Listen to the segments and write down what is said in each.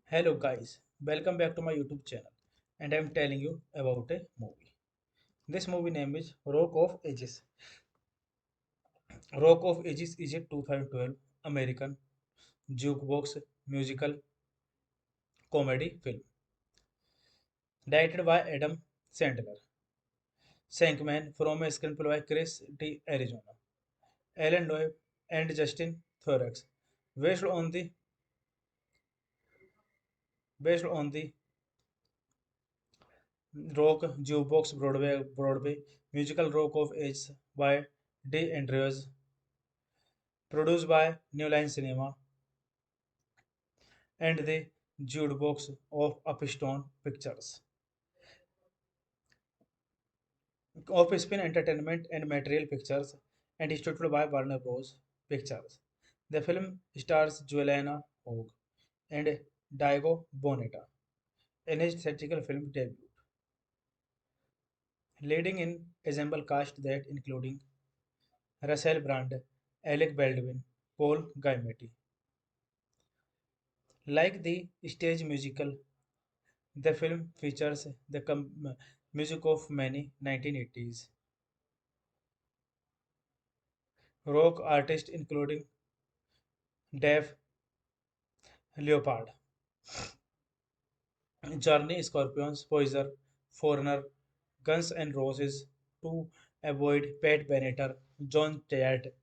Hello guys, welcome back to my YouTube channel and I am telling you about a movie. This movie name is Rock of Ages. Rock of Ages is a 2012 American jukebox musical comedy film directed by Adam Sandler. Sankman from a screenplay by Chris T. Arizona, Alan Loeb and Justin Thorex. Based on the based on the rock jukebox Broadway musical Rock of Ages by D. Andrews, produced by New Line Cinema and the jukebox of Upstone Pictures, Offspin Entertainment and Material Pictures, and distributed by Warner Bros. Pictures. The film stars Juliana Hogue and Diego Boneta in his theatrical film debut. leading in ensemble cast that including Russell Brand, Alec Baldwin, Paul Giamatti. Like the stage musical, the film features the music of many 1980s rock artists including Dave Leopard, Journey, Scorpions, Poison, Foreigner, Guns N' Roses, To Avoid, Pat Benatar, John Tate,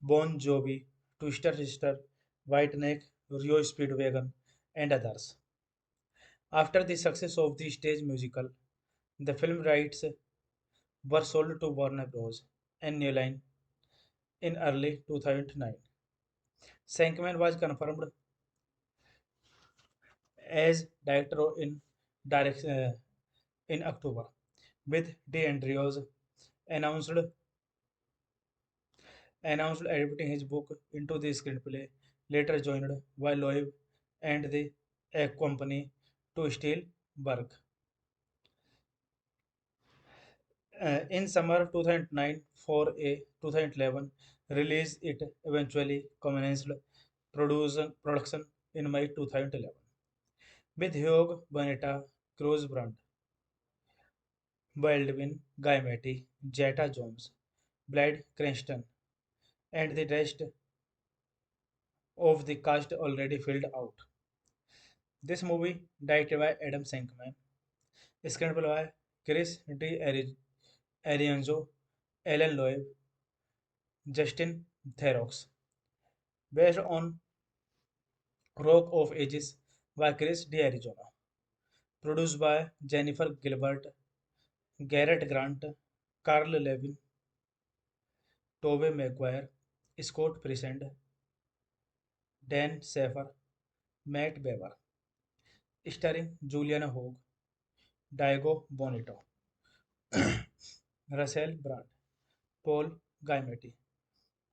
Bon Jovi, Twister Sister, Whiteneck, Rio Speedwagon, and others. After the success of the stage musical, the film rights were sold to Warner Bros. And New Line in early 2009. Sankman was confirmed as director in October, with DeAndrews announced announced adapting his book into the screenplay. Later joined by Loeb and the a company to steal work. In summer 2009 for a 2011 release, it eventually commenced production in May 2011 with Hugh Bonetta, Cruz Brand, Baldwin, Guy Matty, Jetta Jones, Blade Cranston, and the rest of the cast already filled out. This movie, directed by Adam Shankman, screenplay by Chris Arianzo, Alan Loeb, Justin Theroux, based on Rock of Ages by Chris D'Arizona, produced by Jennifer Gilbert, Garrett Grant, Carl Levin, Tobey Maguire, Scott President, Dan Safer, Matt Beaver, starring Juliana Hogue, Diego Bonito, Russell Brand, Paul Giamatti,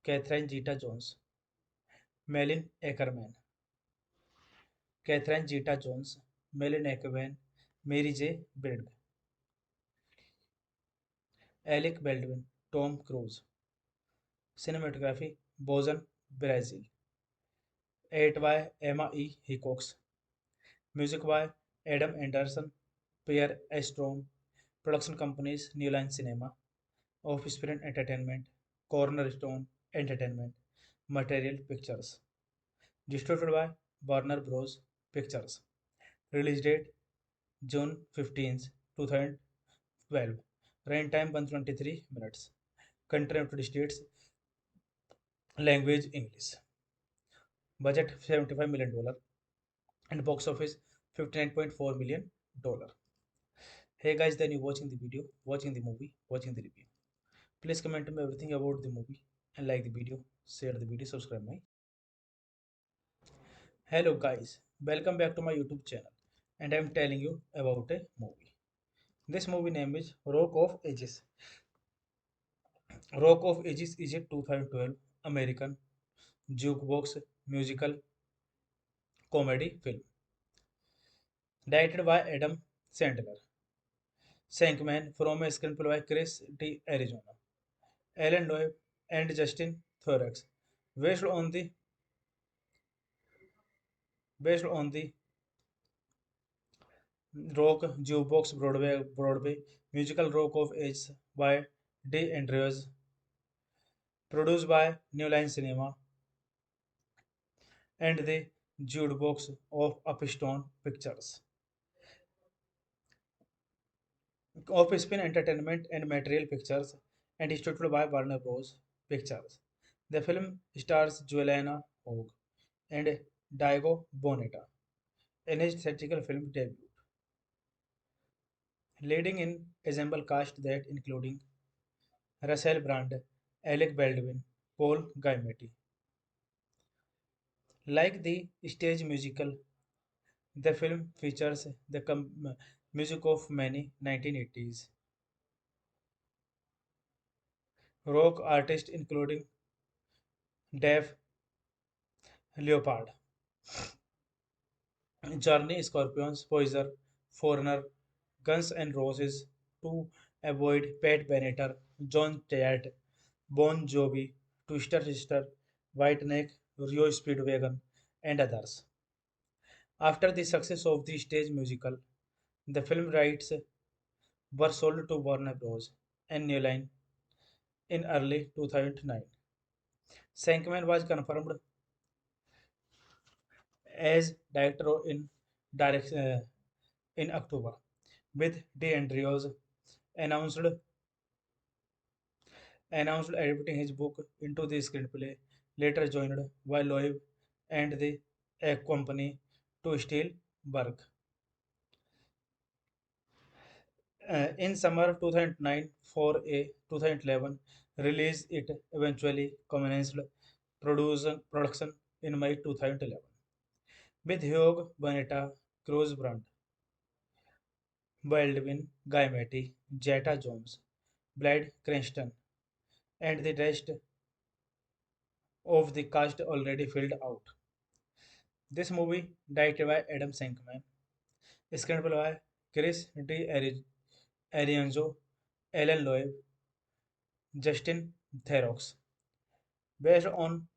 Catherine Zeta-Jones, Melin Ackerman, Catherine Zeta-Jones, Melin Ackerman, Mary J. Blige, Alec Baldwin, Tom Cruise, cinematography, Bozen, Brazil, 8 by Emma E. Hickox, music by Adam Anderson, Pierre Estrom, production companies New Line Cinema, Offspring Entertainment, Cornerstone Entertainment, Material Pictures, distributed by Warner Bros. Pictures. Release date June 15th, 2012. Runtime 123 minutes. Country United States. Language English. Budget $75 million and box office $59.4 million. Hey guys, then you watching the video, watching the movie, watching the review. Please comment me everything about the movie and like the video, share the video, subscribe my. Hello guys, welcome back to my YouTube channel and I am telling you about a movie. This movie name is Rock of Ages. Rock of Ages is a 2012 American jukebox musical comedy film directed by Adam Sandler. Shankman from a screenplay by Chris D'Arizona, Alan Loeb, and Justin Thorex, based on the based on the rock jukebox Broadway musical Rock of Ages by D. Andrews, produced by New Line Cinema and the jukebox of Upstone Pictures, Offspring Entertainment and Material Pictures, and distributed by Warner Bros. Pictures. The film stars Juliana Hogue and Diego Boneta in his theatrical film debut, leading in ensemble cast that including Russell Brand, Alec Baldwin, Paul Giamatti. Like the stage musical, the film features the music of many 1980s rock artists including Dave Leopard, Journey, Scorpions, Poison, Foreigner, Guns N' Roses, To Avoid, Pat Benatar, John Tayat, Bon Jovi, Twister Sister, Whiteneck, Rio Speedwagon, and others. After the success of the stage musical, the film rights were sold to Warner Bros. And New Line in early 2009. Sankman was confirmed as director in October, with DeAndrews announced announced adapting his book into the screenplay. Later joined by Loeb and the a company to steal work. In summer 2009 for a 2011 release, it eventually commenced production in May 2011 with Hugh Bonetta, Cruz Brand, Baldwin, Guy Matty, Jetta Jones, Blade Cranston, and the rest of the cast already filled out. This movie, directed by Adam Shankman, screenplay by Chris Arianzo, Alan Loeb, Justin Theroux, based on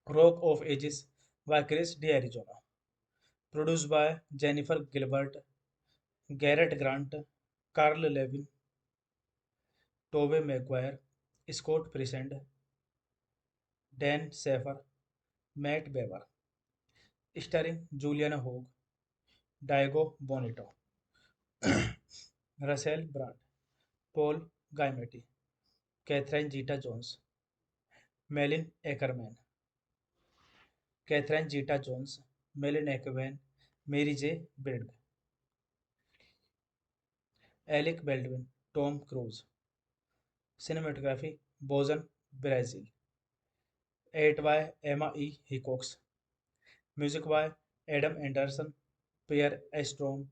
Rock of Ages by Chris D'Arizona, produced by Jennifer Gilbert, Garrett Grant, Carl Levin, Tobey Maguire, Scott President, Dan Safer, Matt Beaver, starring Juliana Hogue, Diego Bonito, Russell Brand, Paul Giamatti, Catherine Zeta-Jones, Melin Ackerman, Catherine Zeta-Jones, Melin Ackerman, Mary J. Blige, Alec Baldwin, Tom Cruise, Cinematography, Bozen, Brazil, 8 by Emma E. Hickox, Music by Adam Anderson, Pierre Estrom,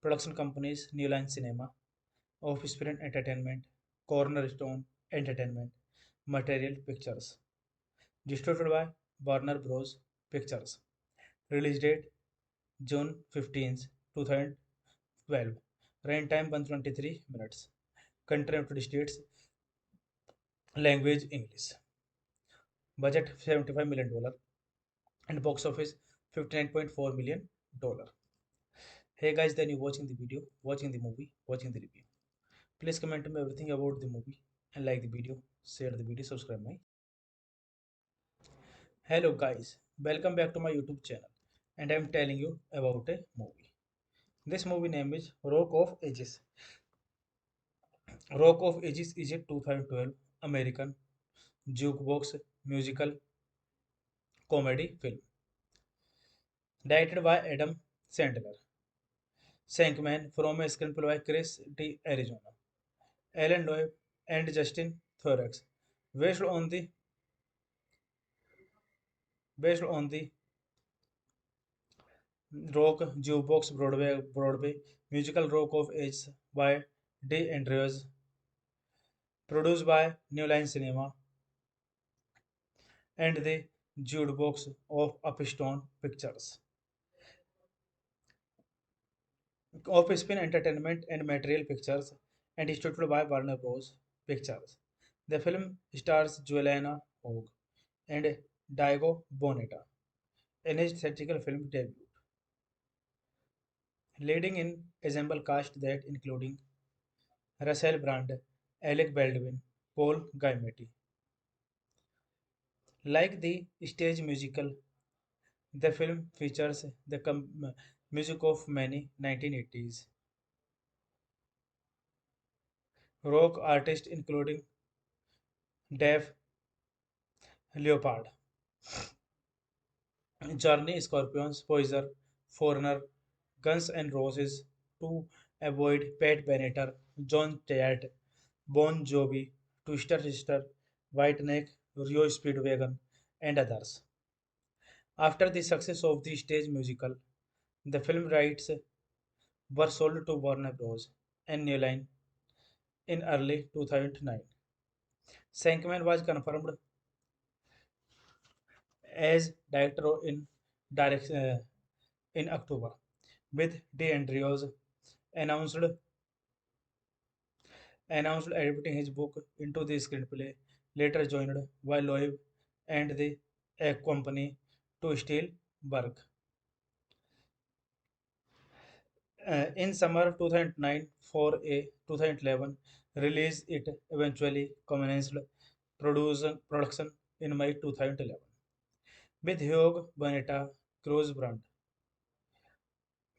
Production Companies, New Line Cinema, Offspring Entertainment, Cornerstone Entertainment, Material Pictures. Distributed by Warner Bros. Pictures. Release date June 15th, 2012. Runtime 123 minutes. Country United States. Language English. Budget $75 million and box office $59.4 million. Hey guys, then you watching the video, watching the movie, watching the review. Please comment me everything about the movie and like the video, share the video, subscribe my. Hello guys, welcome back to my YouTube channel and I am telling you about a movie. This movie name is Rock of Ages. Rock of Ages is a 2012 American jukebox musical comedy film directed by Adam Sandler. Shankman from a screenplay by Chris D'Arizona, Alan Loeb, and Justin Thorex, based on the based on the rock jukebox Broadway musical Rock of Ages by D. Andrews, produced by New Line Cinema and the jukebox of Upstone Pictures, Offspring Entertainment and Material Pictures, and distributed by Warner Bros. Pictures. The film stars Juliana Hogue and Diego Boneta in his theatrical film debut, leading in ensemble cast that including Russell Brand, Alec Baldwin, Paul Giamatti. Like the stage musical, the film features the music of many 1980s rock artists including Dave Leopard, Journey, Scorpions, Poison, Foreigner, Guns N' Roses, To Avoid, Pat Benatar, John Tayat, Bon Jovi, Twister Sister, Whiteneck, Rio Speedwagon, and others. After the success of the stage musical, the film rights were sold to Warner Bros. And New Line in early 2009. Shankman was confirmed as director in October, with DeAndrews announced announced adapting his book into the screenplay, later joined by Loeb and the a company to Spielberg. In summer 2009 for a 2011 release, it eventually commenced production in May 2011 with Hugh Bonetta, Cruz Brand,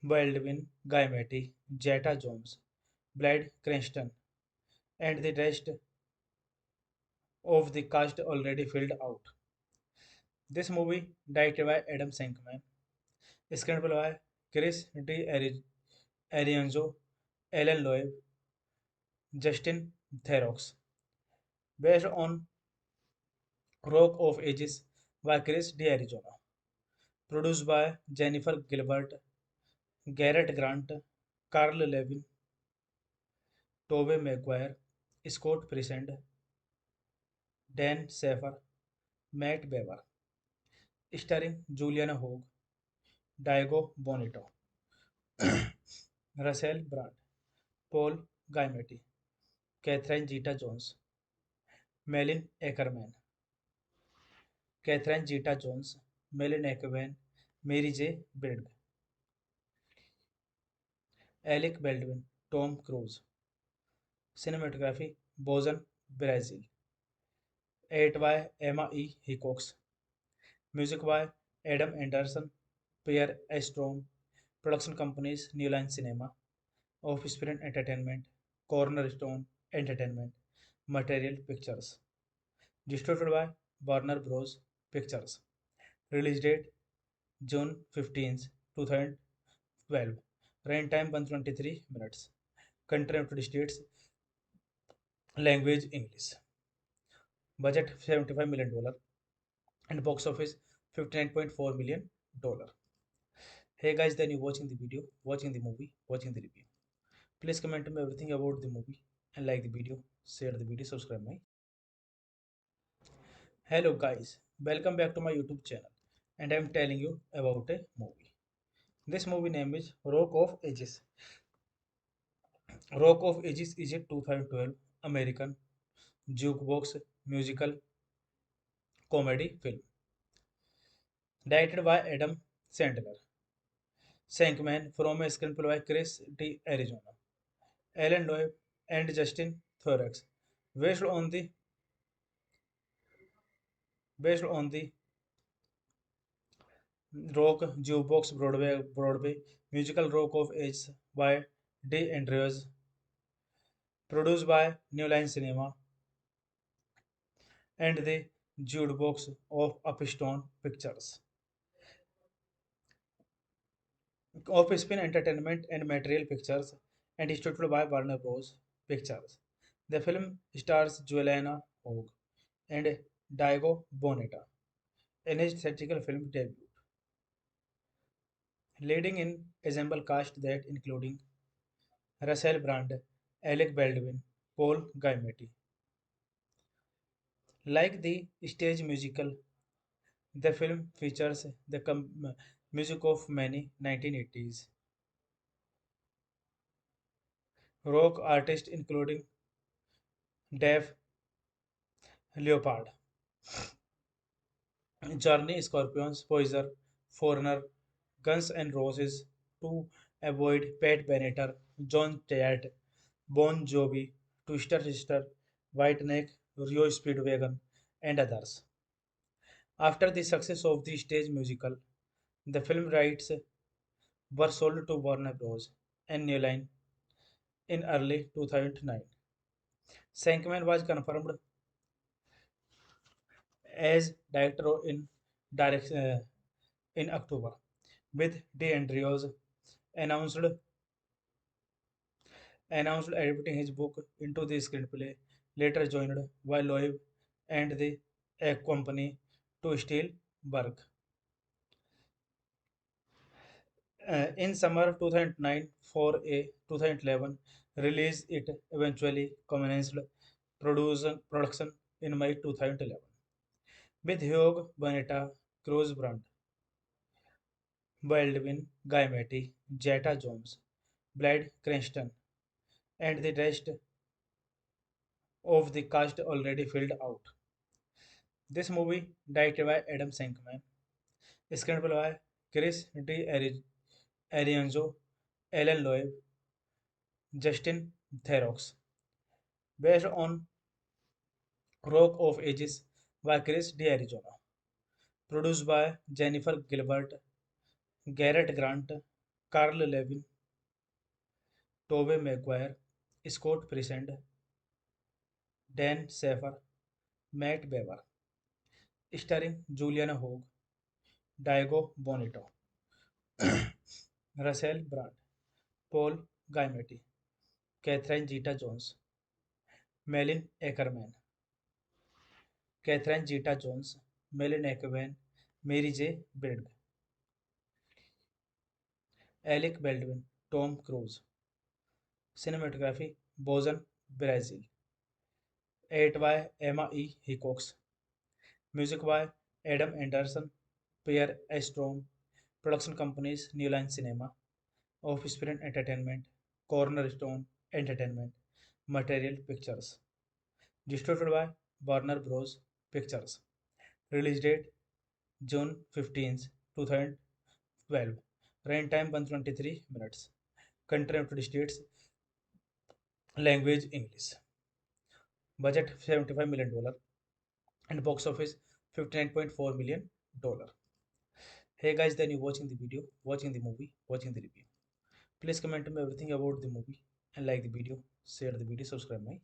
Baldwin, Guy Matty, Jetta Jones, Blade Cranston, and the rest of the cast already filled out. This movie, directed by Adam Shankman, screenplay by Chris Arienzo, Alan Loeb, Justin Theroux, based on Rock of Ages by Chris D'Arizona, produced by Jennifer Gilbert, Garrett Grant, Carl Levin, Tobey Maguire, Scott President, Dan Safer, Matt Bever, starring Juliana Hogue, Diego Bonito, Russell Brand, Paul Giamatti, Catherine Zeta-Jones, Melin Ackerman, Catherine Zeta-Jones, Melin Ackerman, Mary J. Blige, Alec Baldwin, Tom Cruise, cinematography, Bozen, Brazil, 8 by Emma E. Hickox, music by Adam Anderson, Pierre Estrom, production companies New Line Cinema, Offspring Entertainment, Cornerstone Entertainment, Material Pictures, distributed by Warner Bros. Pictures, release date June 15th, 2012, runtime 123 minutes, country United States, language English, budget $75 million, and box office $59.4 million. Hey guys, then you watching the video, watching the movie, watching the review. Please comment me everything about the movie and like the video, share the video, subscribe my. Hello guys, welcome back to my YouTube channel, and I am telling you about a movie. This movie name is Rock of Ages. Rock of Ages is a 2012 American jukebox musical comedy film directed by Adam Sandler. Shankman from a screenplay by Chris D'Arizona, Alan Loeb, and Justin Thorex, based on the based on the rock jukebox Broadway musical Rock of Ages by D. Andrews, produced by New Line Cinema and the jukebox of Upstone Pictures, Offspring Entertainment and Material Pictures, and distributed by Warner Bros. Pictures. The film stars Juliana Hogue and Diego Boneta in his theatrical film debut, leading in ensemble cast that including Russell Brand, Alec Baldwin, Paul Giamatti. Like the stage musical, the film features the music of many 1980s rock artists including Dave Leopard, Journey, Scorpions, Poison, Foreigner, Guns N' Roses, To Avoid, Pat Benatar, John Tate, Bon Jovi, Twister Sister, Whiteneck, Rio Speedwagon, and others. After the success of the stage musical, the film rights were sold to Warner Bros. And New Line in early 2009. Shankman was confirmed as director in October, with DeAndrews announced announced adapting his book into the screenplay, later joined by Loeb and the a company to Spielberg. In summer 2009 for a 2011 release, it eventually commenced production in May 2011 with Hugh Bonetta, Cruz Brand, Baldwin, Guy Matty, Jetta Jones, Blade Cranston, and the rest of the cast already filled out. This movie, directed by Adam Shankman, screenplay by Chris Arianzo, Alan Loeb, Justin Theroux, based on Rock of Ages by Chris D'Arizona, produced by Jennifer Gilbert, Garrett Grant, Carl Levin, Tobey Maguire, Scott President, Dan Safer, Matt Bever, starring Juliana Hogue, Diego Bonito, Russell Brand, Paul Giamatti, Catherine Zeta-Jones, Melin Ackerman, Catherine Zeta-Jones, Melin Ackerman, Mary J. Blige, Alec Baldwin, Tom Cruise, cinematography, Bozen, Brazil, 8 by Emma E. Hickox, music by Adam Anderson, Pierre Estrom, production companies New Line Cinema, Offspring Entertainment, Cornerstone Entertainment, Material Pictures, distributed by Warner Bros. Pictures. Release date June 15th, 2012. Runtime 123 minutes. Country United States. Language English. Budget $75 million and box office $59.4 million. Hey guys, then you watching the video, watching the movie, watching the review. Please comment me everything about the movie and like the video, share the video, subscribe my.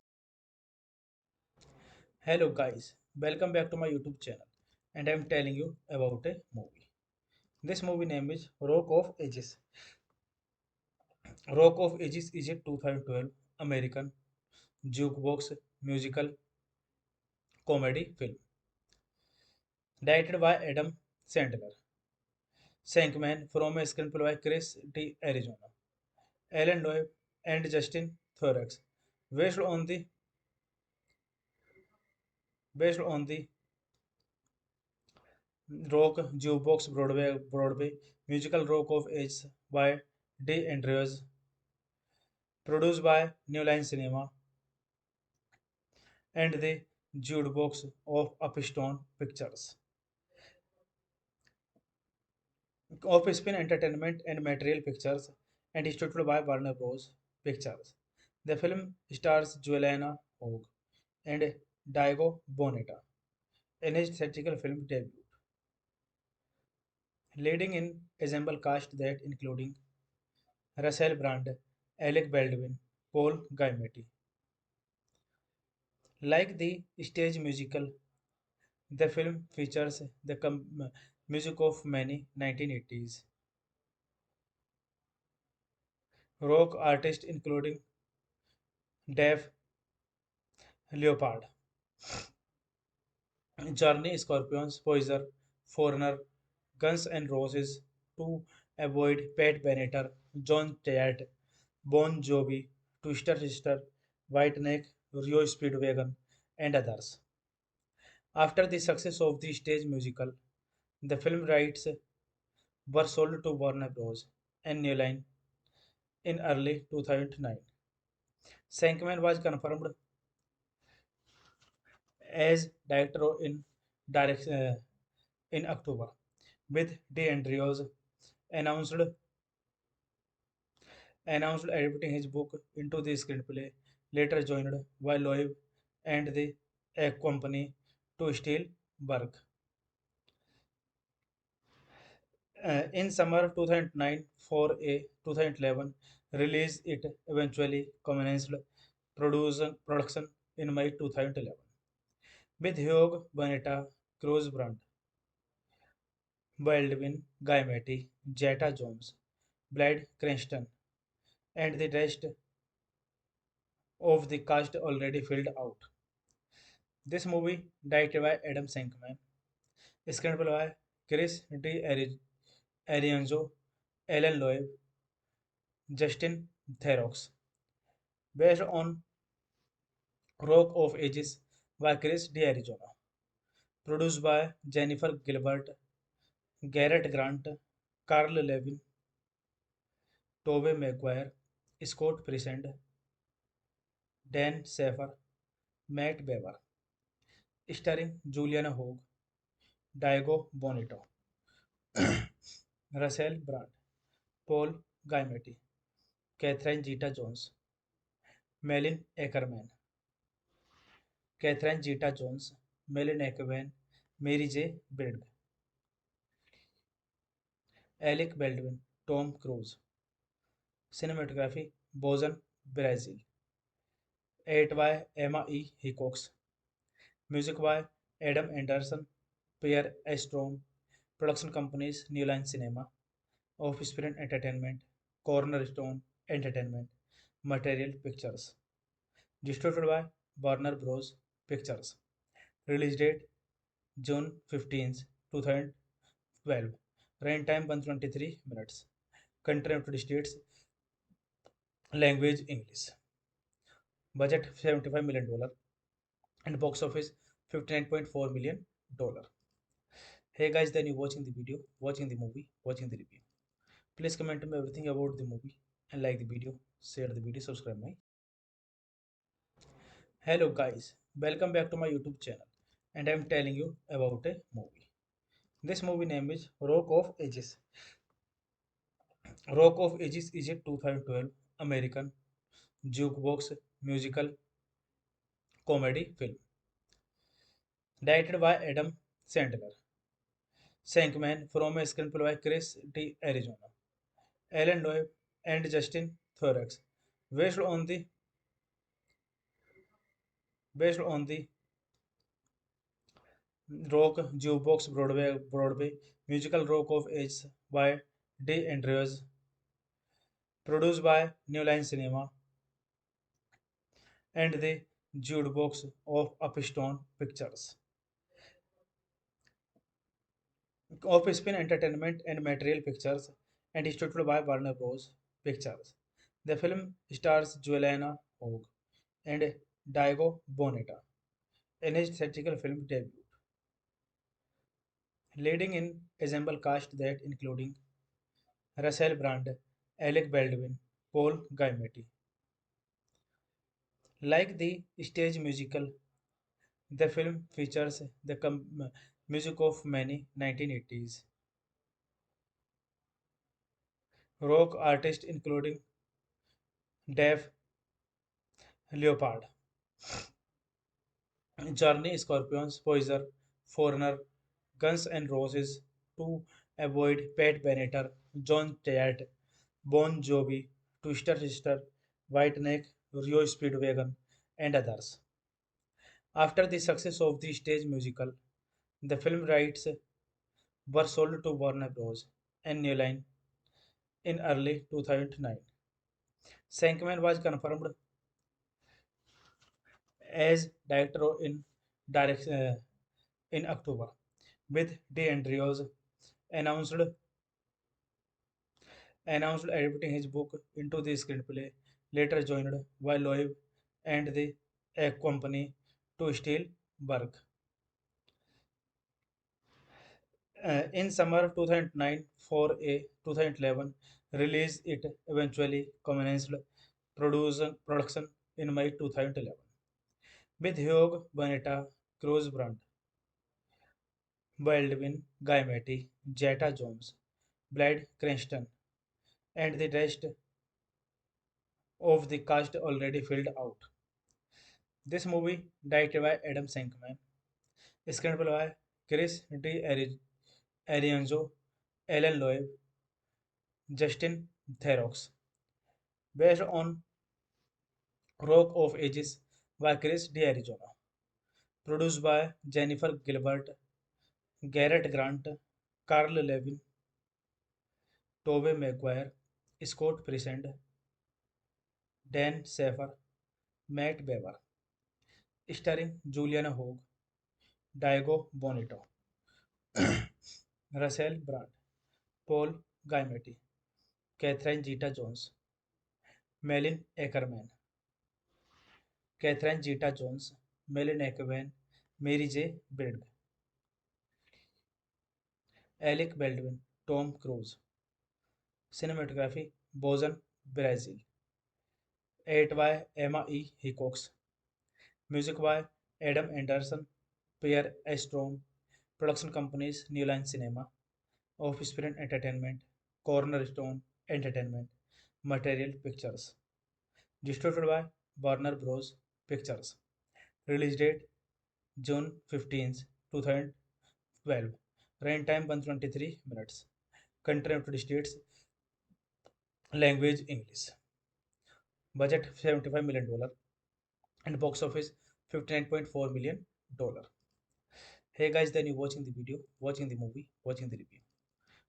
Hello guys, welcome back to my YouTube channel and I am telling you about a movie. This movie name is Rock of Ages. Rock of Ages is a 2012 American jukebox musical comedy film directed by Adam Sandler. Shankman from a screenplay by Chris D'Arizona, Alan Loeb, and Justin Thorex, based on the based on the rock jukebox Broadway musical Rock of Ages by D. Andrews, produced by New Line Cinema and the jukebox of Upstone Pictures, Offspring Entertainment and Material Pictures, and distributed by Warner Bros. Pictures. The film stars Juliana Hogue and Diego Boneta in his theatrical film debut, leading in ensemble cast that including Russell Brand, Alec Baldwin, Paul Giamatti. Like the stage musical, the film features the music of many 1980s rock artists including Dave Leopard, Journey, Scorpions, Poison, Foreigner, Guns N' Roses, To Avoid, Pat Benatar, John Tate, Bon Jovi, Twister Sister, Whiteneck, Rio Speedwagon, and others. After the success of the stage musical, the film rights were sold to Warner Bros. And New Line in early 2009. Shankman was confirmed as director in October, with DeAndrews announced announced adapting his book into the screenplay, later joined by Loeb and the a company to steal work. In summer 2009 for a 2011 release, it eventually commenced production in May 2011 with Hugh Bonetta, Cruz Brand, Baldwin, Guy Matty, Jetta Jones, Blade Cranston, and the rest of the cast already filled out. This movie, directed by Adam Shankman, screenplay by Chris Arianzo, Alan Loeb, Justin Theroux, based on Rock of Ages by Chris D'Arizona, produced by Jennifer Gilbert, Garrett Grant, Carl Levin, Tobey Maguire, Scott President, Dan Safer, Matt Bever, starring Juliana Hogue, Diego Bonito, Russell Brand, Paul Giamatti, Catherine Zeta-Jones, Melin Ackerman, Catherine Zeta-Jones, Melin Ackerman, Mary J. Blige, Alec Baldwin, Tom Cruise, cinematography Bozen, Brazil, 8 by Emma E. Hickox, music by Adam Anderson, Pierre Estrom, production companies New Line Cinema, Offspring Entertainment, Cornerstone Entertainment, Material Pictures, distributed by Warner Bros. Pictures. Release date June 15th, 2012. Runtime 123 minutes. Country United States. Language English. Budget $75 million and box office $59.4 million. Hey guys, then you watching the video, watching the movie, watching the review. Please comment me everything about the movie and like the video, share the video, subscribe my. Hello guys, welcome back to my YouTube channel and I am telling you about a movie. This movie name is Rock of Ages. Rock of Ages is a 2012 American jukebox musical comedy film directed by Adam Sandler. Sankman from a screenplay by Chris D. Arizona, Alan Loeb, and Justin Thorex, based on the based on the rock jukebox Broadway musical Rock of Ages by D. Andrews, produced by New Line Cinema and the jukebox of Upstone Pictures, Offspring Entertainment and Material Pictures, and distributed by Warner Bros. Pictures. The film stars Juliana Hogue and Diego Boneta in his theatrical film debut, leading in ensemble cast that including Russell Brand, Alec Baldwin, Paul Giamatti. Like the stage musical, the film features the music of many 1980s rock artists including Dave Leopard, Journey, Scorpions, Poison, Foreigner, Guns N' Roses, To Avoid, Pat Benatar, John Tate, Bon Jovi, Twister Sister, Whiteneck, Rio Speedwagon, and others. After the success of the stage musical, the film rights were sold to Warner Bros. And New Line in early 2009. Sankman was confirmed as director in October, with DeAndrews announced announced adapting his book into the screenplay, later joined by Loeb and the a company to steal work. In summer 2009 for a 2011 release, it eventually commenced production in May 2011 with Hugh Bonetta, Cruz Brand, Baldwin, Guy Matty, Jetta Jones, Blade Cranston, and the rest of the cast already filled out. This movie, directed by Adam Shankman, screenplay by Chris D. Arianzo, Alan Loeb, Justin Theroux, based on Rock of Ages by Chris D. Arizona, produced by Jennifer Gilbert, Garrett Grant, Carl Levin, Tobey Maguire, Scott President, Dan Safer, Matt Bever, starring Juliana Hogue, Diego Bonito, Russell Brand, Paul Giamatti, Catherine Zeta-Jones, Melin Ackerman, Catherine Zeta-Jones, Melin Ackerman, Mary J. Blige, Alec Baldwin, Tom Cruise, cinematography Bozen, Brazil, 8 by Emma E. Hickox, Music by Adam Anderson, Pierre Estrom, production companies New Line Cinema, Offspring Entertainment, Cornerstone Entertainment, Material Pictures. Distributed by Warner Bros. Pictures. Release date June 15th, 2012. Runtime 123 minutes. Country United States. Language English. Budget $75 million and box office $59.4 million. Hey guys, then you watching the video, watching the movie, watching the review.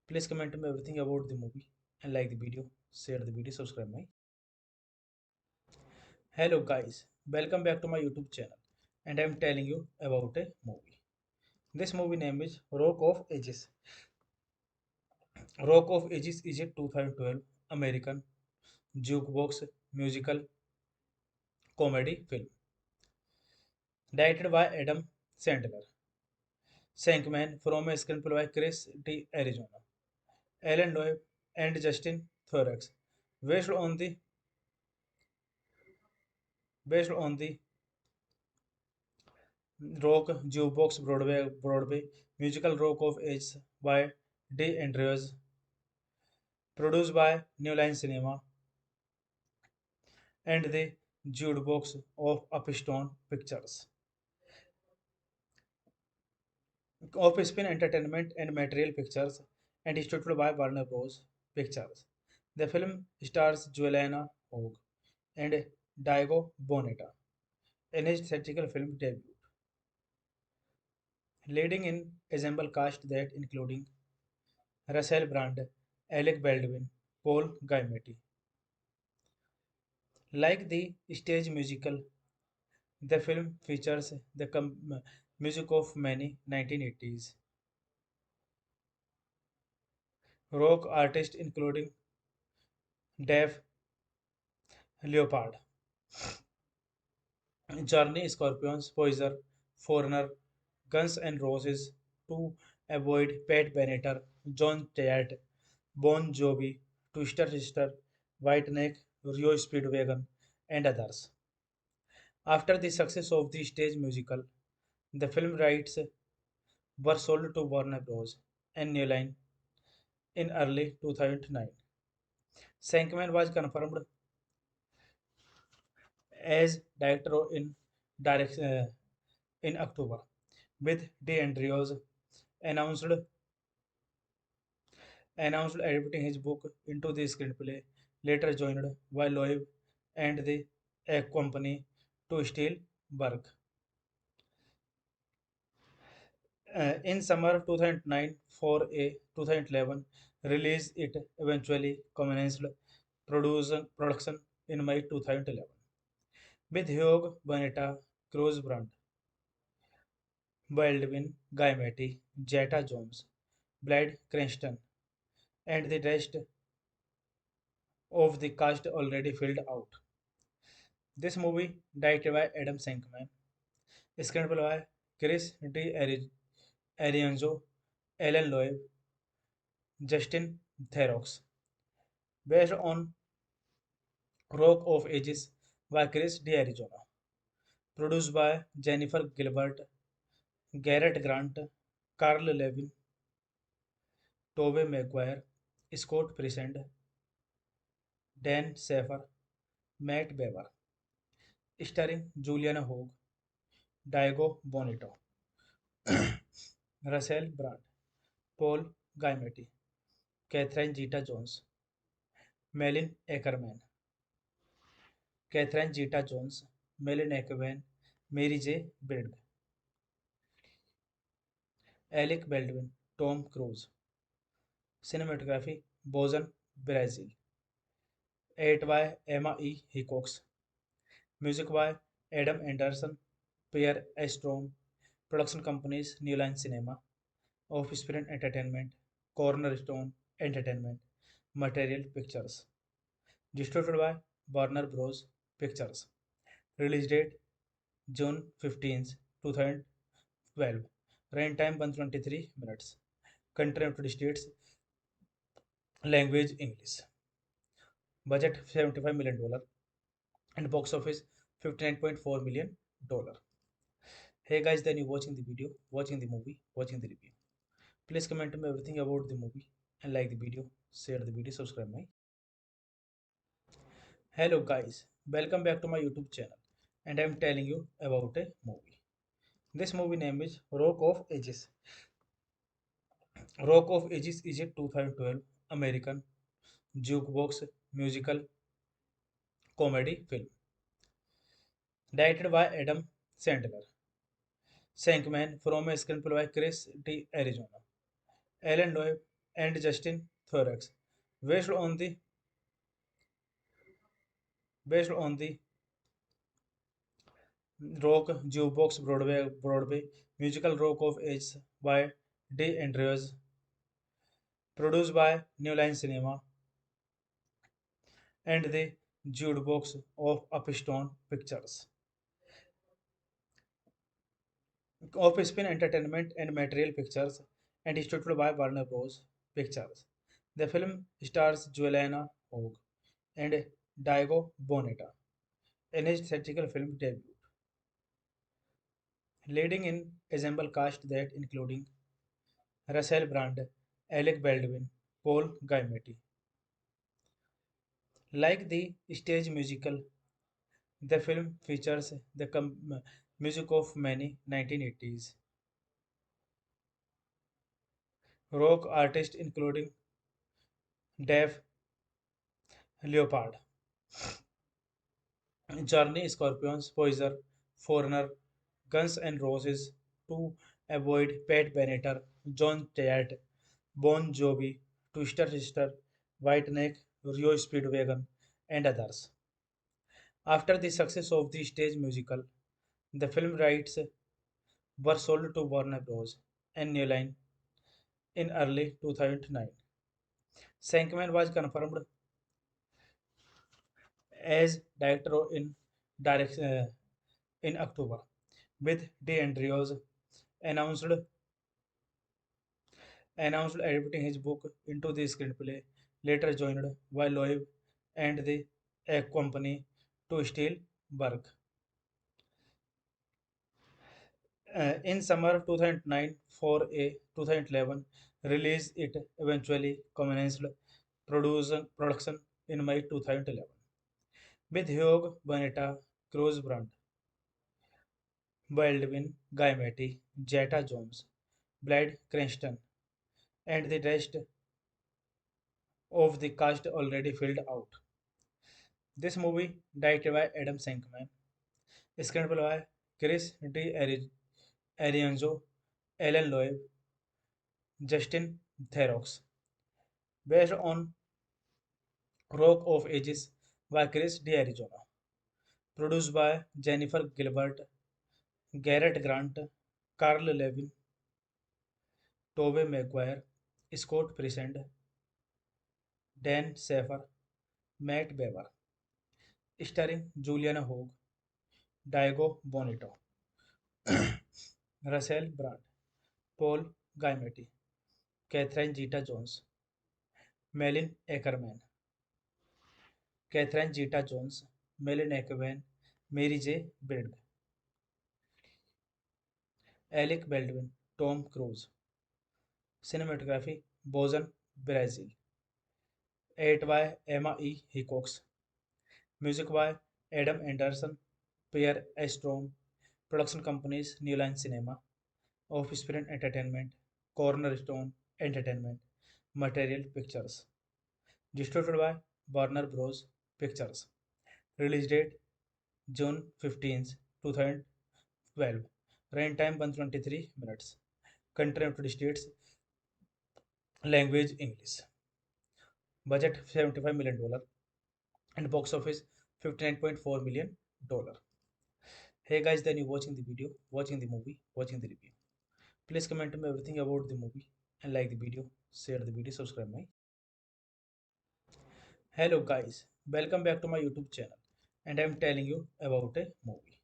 Please comment me everything about the movie and like the video, share the video, subscribe my. Hello guys, welcome back to my YouTube channel and I am telling you about a movie. This movie name is Rock of Ages. Rock of Ages is a 2012 American jukebox musical comedy film directed by Adam Sandler. Sankman from a screenplay by Chris D. Arizona, Alan Loeb, and Justin Thorex, based on the based on the rock jukebox Broadway musical Rock of Ages by D. Andrews, produced by New Line Cinema and the jukebox of Upstone Pictures, Offspring Entertainment and Material Pictures, and distributed by Warner Bros. Pictures. The film stars Juliana Hogue and Diego Boneta in his theatrical film debut, leading in ensemble cast that including Russell Brand, Alec Baldwin, Paul Giamatti. Like the stage musical, the film features the music of many 1980s rock artists including Dave Leopard, Journey, Scorpions, Poison, Foreigner, Guns N' Roses, To Avoid, Pat Benatar, John Tate, Bon Jovi, Twister Sister, Whiteneck, Rio Speedwagon, and others. After the success of the stage musical, the film rights were sold to Warner Bros. And New Line in early 2009. Sankman was confirmed as director in October, with DeAndrews announced announced adapting his book into the screenplay, later joined by Loeb and the a company to steal work. In summer 2009 for a 2011 release, it eventually commenced production in May 2011 with Hugh Bonetta, Cruz Brand, Baldwin, Guy Matty, Jetta Jones, Blade Cranston, and the rest of the cast already filled out. This movie, directed by Adam Shankman, screenplay by Chris D. Arianzo, Alan Loeb, Justin Theroux, based on Rock of Ages by Chris D. Arizona, produced by Jennifer Gilbert, Garrett Grant, Carl Levin, Tobey Maguire, Scott President, Dan Safer, Matt Beaver, starring Juliana Hogue, Diego Bonito, Russell Brand, Paul Giamatti, Catherine Zeta-Jones, Melin Ackerman, Catherine Zeta-Jones, Melin Ackerman, Mary J. Blige, Alec Baldwin, Tom Cruise, cinematography, Bozen, Brazil, 8 by Emma E. Hickox, music by Adam Anderson, Pierre Estrom, production companies New Line Cinema, Offspring Entertainment, Cornerstone Entertainment, Material Pictures, distributed by Warner Bros. Pictures. Release date June 15th, 2012. Runtime 123 minutes. Country United States. Language English. Budget $75 million and box office $59.4 million. dollar. Hey guys, then you watching the video, watching the movie, watching the review. Please comment me everything about the movie and like the video, share the video, subscribe my. Hello guys, welcome back to my YouTube channel, and I'm telling you about a movie. This movie name is Rock of Ages. Rock of Ages is a 2012 American jukebox musical comedy film directed by Adam Sandler. Sankman from a screenplay by Chris D. Arizona, Alan Loeb, and Justin Thorex, based on the based on the rock jukebox Broadway musical Rock of Ages by D. Andrews, produced by New Line Cinema and the jukebox of Upstone Pictures. Offspin Entertainment and Material Pictures and distributed by Warner Bros. Pictures. The film stars Juliana Hogue and Diego Boneta in his theatrical film debut, leading in ensemble cast that including Russell Brand, Alec Baldwin, Paul Giamatti. Like the stage musical, the film features the music of many 1980s rock artists including Dave Leopard, Journey, Scorpions, Poison, Foreigner, Guns N' Roses, To Avoid, Pat Benatar, John Tate, Bon Jovi, Twister Sister, Whiteneck, Rio Speedwagon, and others. After the success of the stage musical, the film rights were sold to Warner Bros. And New Line in early 2009. Sankman was confirmed as director in October, with DeAndrews announced announced adapting his book into the screenplay, later joined by Loeb and the a company to steal work. In summer 2009 for a 2011 release, it eventually commenced production in May 2011 with Hugh Bonetta, Cruz Brand, Baldwin, Guy Matty, Jetta Jones, Blade Cranston, and the rest of the cast already filled out. This movie, directed by Adam Shankman, screenplay by Chris D. Arianzo, Alan Loeb, Justin Theroux, based on Rock of Ages by Chris D. Arizona, produced by Jennifer Gilbert, Garrett Grant, Carl Levin, Tobey Maguire, Scott President, Dan Safer, Matt Beaver, starring Juliana Hogue, Diego Bonito, Russell Brand, Paul Giamatti, Catherine Zeta-Jones, Melin Ackerman, Catherine Zeta-Jones, Melin Ackerman, Mary J. Blige, Alec Baldwin, Tom Cruise, Cinematography, Bozen, Brazil, 8 by Emma E. Hickox, Music by Adam Anderson, Pierre Estrom, Production Companies, New Line Cinema, Offspring Entertainment, Cornerstone Entertainment, Material Pictures. Distributed by Warner Bros. Pictures. Release date June 15th, 2012. Runtime 123 minutes. Country United States. Language English. Budget $75 million and box office $59.4 million. Hey guys, then you watching the video, watching the movie, watching the review. Please comment me everything about the movie and like the video, share the video, subscribe my. Hello guys, welcome back to my YouTube channel, and I'm telling you about a movie.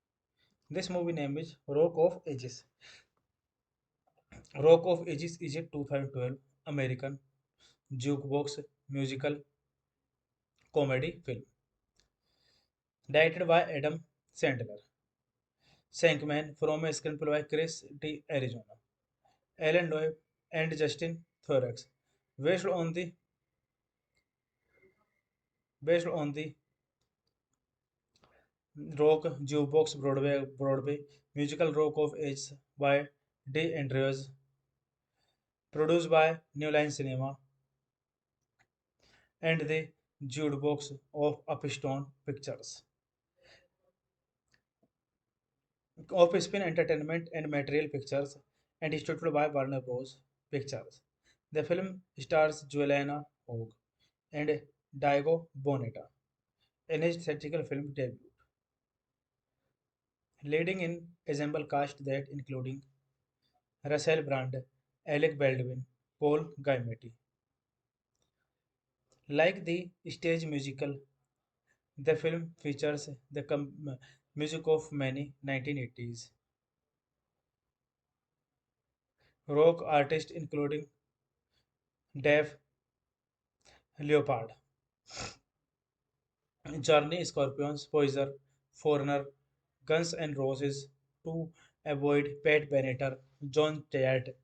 This movie name is Rock of Ages. Rock of Ages is a 2012 American jukebox musical comedy film directed by Adam Sandler. Sankman from a screenplay by Chris D. Arizona, Alan Loeb, and Justin Thorex, based on the based on the rock jukebox Broadway musical Rock of Ages by D. Andrews, produced by New Line Cinema and the jukebox of Upstone Pictures, of Spin Entertainment and Material Pictures, and distributed by Warner Bros. Pictures. The film stars Juliana Hogue and Diego Boneta in his theatrical film debut, leading in ensemble cast that including Russell Brand, Alec Baldwin, Paul Giamatti. Like the stage musical, the film features the music of many 1980s rock artists including Dave Leopard, Journey, Scorpions, Poison, Foreigner, Guns N' Roses, To Avoid, Pat Benatar, John Jett,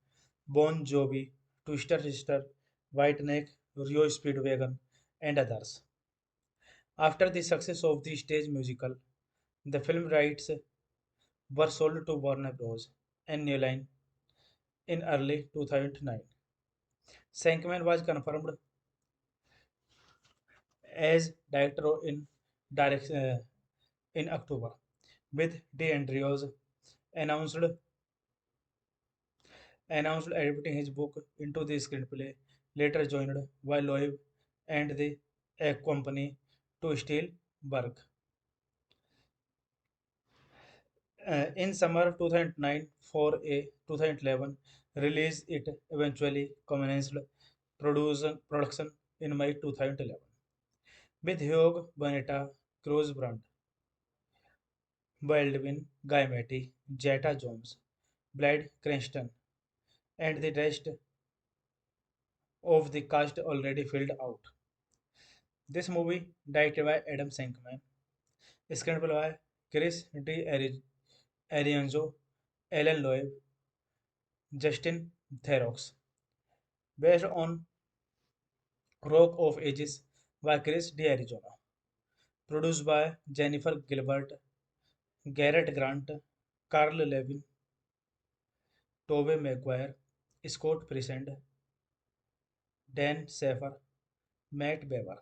Bon Jovi, Twister Sister, Whiteneck, Rio Speedwagon, and others. After the success of the stage musical, the film rights were sold to Warner Bros. And New Line in early 2009. Sankman was confirmed as director in October, with DeAndrews announced announced adapting his book into the screenplay, later joined by Loeb and the a company to steal work. In summer 2009 for a 2011 release, it eventually commenced production in May 2011 with Hugh Bonetta, Cruz Brandt, Baldwin, Guy Matty, Jetta Jones, Blade Cranston, and the rest of the cast already filled out. This movie, directed by Adam Shankman, screenplay by Chris D. Arianzo, Alan Loeb, Justin Theroux, based on Rock of Ages by Chris D. Arizona, produced by Jennifer Gilbert, Garrett Grant, Carl Levin, Tobey Maguire, Scott President, Dan Safer, Matt Beaver,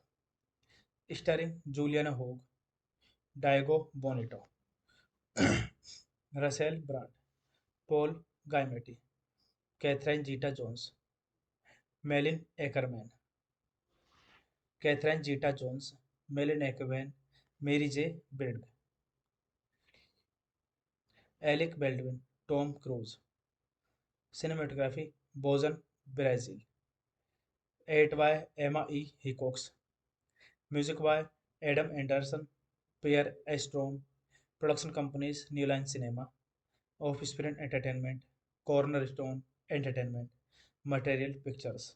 starring Juliana Hogue, Diego Bonito, Russell Brand, Paul Giamatti, Catherine Zeta-Jones, Melin Ackerman, Catherine Zeta-Jones, Melin Ackerman, Mary J. Blige, Alec Baldwin, Tom Cruise, Cinematography, Bozen, Brazil, 8 by Emma E. Hickox, Music by Adam Anderson, Pierre Estrom, Production Companies, New Line Cinema, Offspring Entertainment, Cornerstone Entertainment, Material Pictures.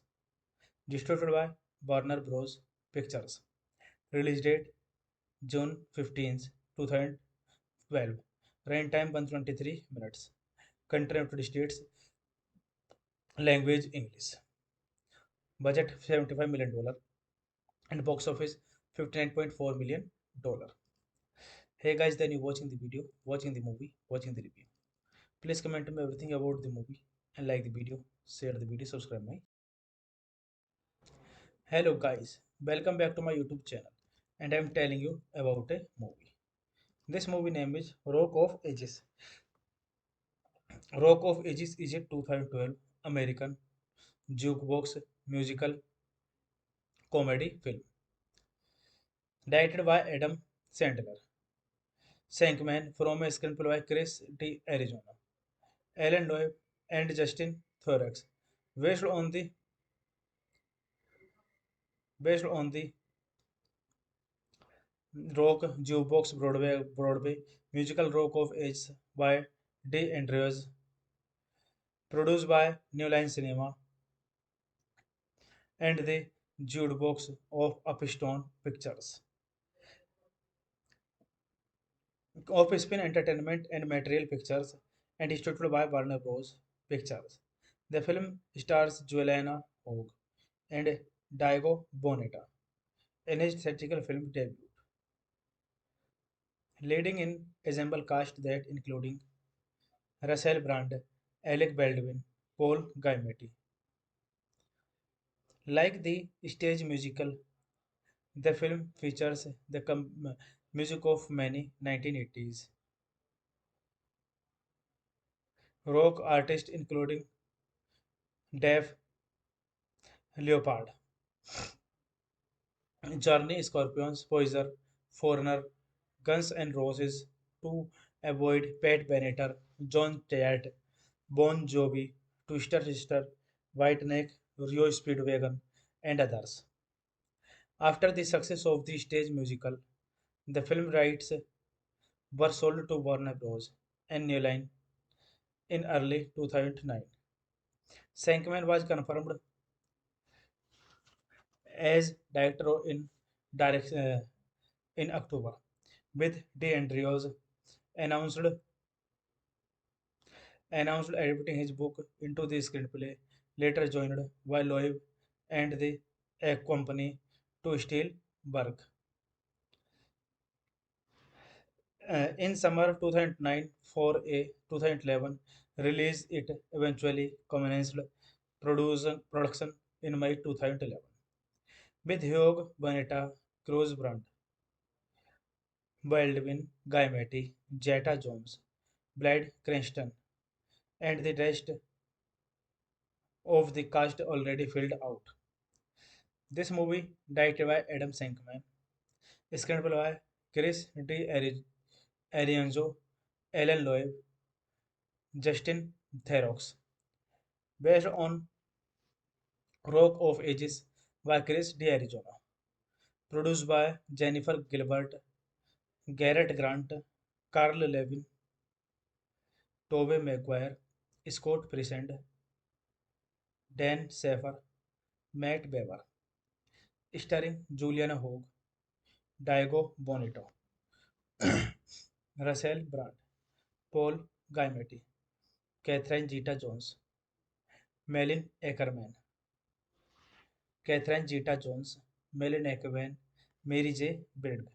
Distributed by Warner Bros. Pictures. Release date June 15th, 2012. Runtime 123 minutes. Country United States. Language English. Budget $75 million and box office $59.4 million. Hey guys, then you watching the video, watching the movie, watching the review. Please comment me everything about the movie and like the video, share the video, subscribe my. Hello guys, welcome back to my YouTube channel and I am telling you about a movie. This movie name is Rock of Ages. Rock of Ages is a 2012 American jukebox musical comedy film directed by Adam Sandler. Shankman from a screenplay by Chris D. Arizona, Alan Loeb, and Justin Thorex, based on the based on the rock jukebox Broadway musical Rock of Ages by D. Andrews, produced by New Line Cinema and the jukebox of Upstone Pictures. Offspin Entertainment and Material Pictures and distributed by Warner Bros. Pictures. The film stars Juliana Hogue and Diego Boneta in his theatrical film debut, leading in ensemble cast that including Russell Brand, Alec Baldwin, Paul Giamatti. Like the stage musical, the film features the music of many 1980s rock artists including Dave Leopard, Journey, Scorpions, Poison, Foreigner, Guns N' Roses, To Avoid, Pat Benatar, John Tate, Bon Jovi, Twister Sister, Whiteneck, Rio Speedwagon, and others. After the success of the stage musical, the film rights were sold to Warner Bros. And New Line in early 2009. Sankman was confirmed as director in October, with DeAndrews announced announced adapting his book into the screenplay. Later joined by Loeb and the a company to steal work. In summer 2009 for a 2011 release, it eventually commenced production in May 2011 with Hugh Bonetta, Cruz Brand, Baldwin, Guy Matty, Jetta Jones, Blade Cranston, and the rest of the cast already filled out. This movie, directed by Adam Shankman, screenplay by Chris Arienzo, Alan Loeb, Justin Theroux, based on Rock of Ages by Chris D'Arizona, produced by Jennifer Gilbert, Garrett Grant, Carl Levin, Tobey Maguire, Scott President, Dan Safer, Matt Beaver, starring Juliana Hogue, Diego Bonito, Russell Brand, Paul Giamatti, Catherine Zeta-Jones, Melin Ackerman, Catherine Zeta-Jones, Melin Ackerman, Mary J. Blige,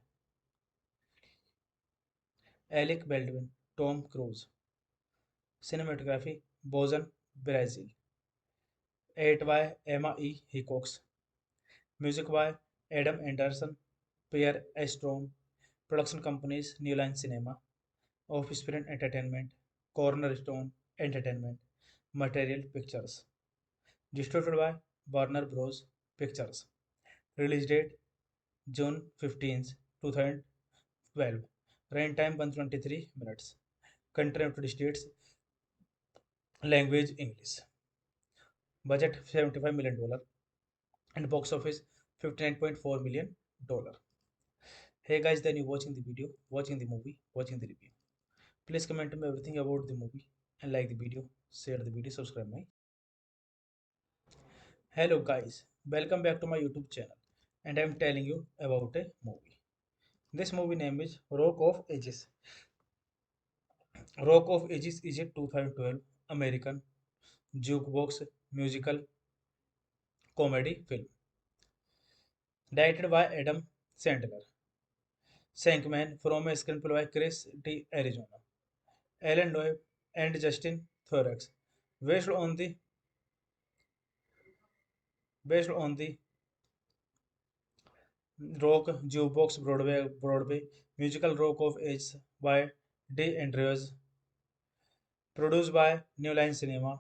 Alec Baldwin, Tom Cruise, Cinematography, Bozen, Brazil, 8 by Emma E. Hickox, Music by Adam Anderson, Pierre Estrom, Production Companies, New Line Cinema, Offspring Entertainment, Cornerstone Entertainment, Material Pictures. Distributed by Warner Bros. Pictures. Release date June 15th, 2012. Runtime 123 minutes. Country United States. Language English. Budget $75 million and box office $59.4 million. Hey guys, then you watching the video, watching the movie, watching the review. Please comment me everything about the movie and like the video, share the video, subscribe my. Hello guys, welcome back to my YouTube channel and I am telling you about a movie. This movie name is Rock of Ages. Rock of Ages is a 2012 American jukebox musical comedy film directed by Adam Sandler. Shankman from a screenplay by Chris D'Arizona, Alan Loeb, and Justin Thorex, based on the based on the rock jukebox Broadway musical Rock of Ages by D. Andrews, produced by New Line Cinema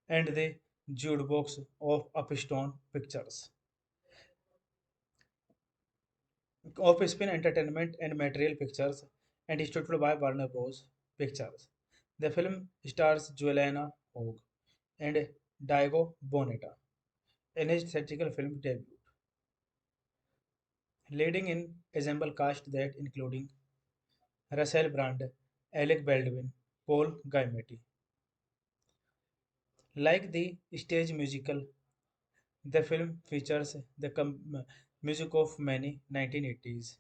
and the jukebox of Upstone Pictures. Offspin Entertainment and Material Pictures and distributed by Warner Bros. Pictures. The film stars Juliana Hogue and Diego Boneta in his theatrical film debut, leading in ensemble cast that including Russell Brand, Alec Baldwin, Paul Giamatti. Like the stage musical, the film features the music of many 1980s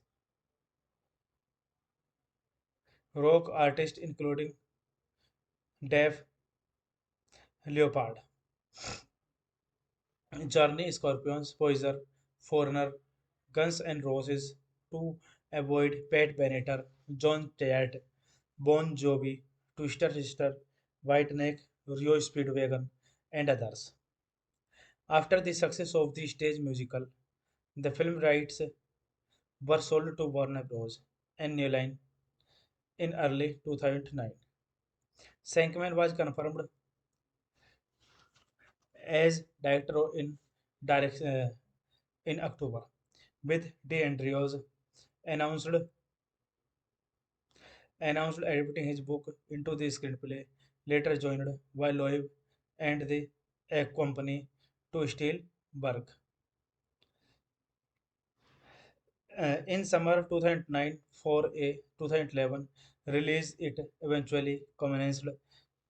rock artists including Dave Leopard, Journey, Scorpions, Poiser, Foreigner, Guns N' Roses, To Avoid, Pat Benatar, John Tayat, Bon Jovi, Twister Sister, Whiteneck, Rio Speedwagon, and others. After the success of the stage musical, the film rights were sold to Warner Bros. And New Line in early 2009. Sankman was confirmed as director in October, with DeAndrews announced announced adapting his book into the screenplay. Later joined by Loeb and the a company to steal work. In summer 2009 for a 2011 release, it eventually commenced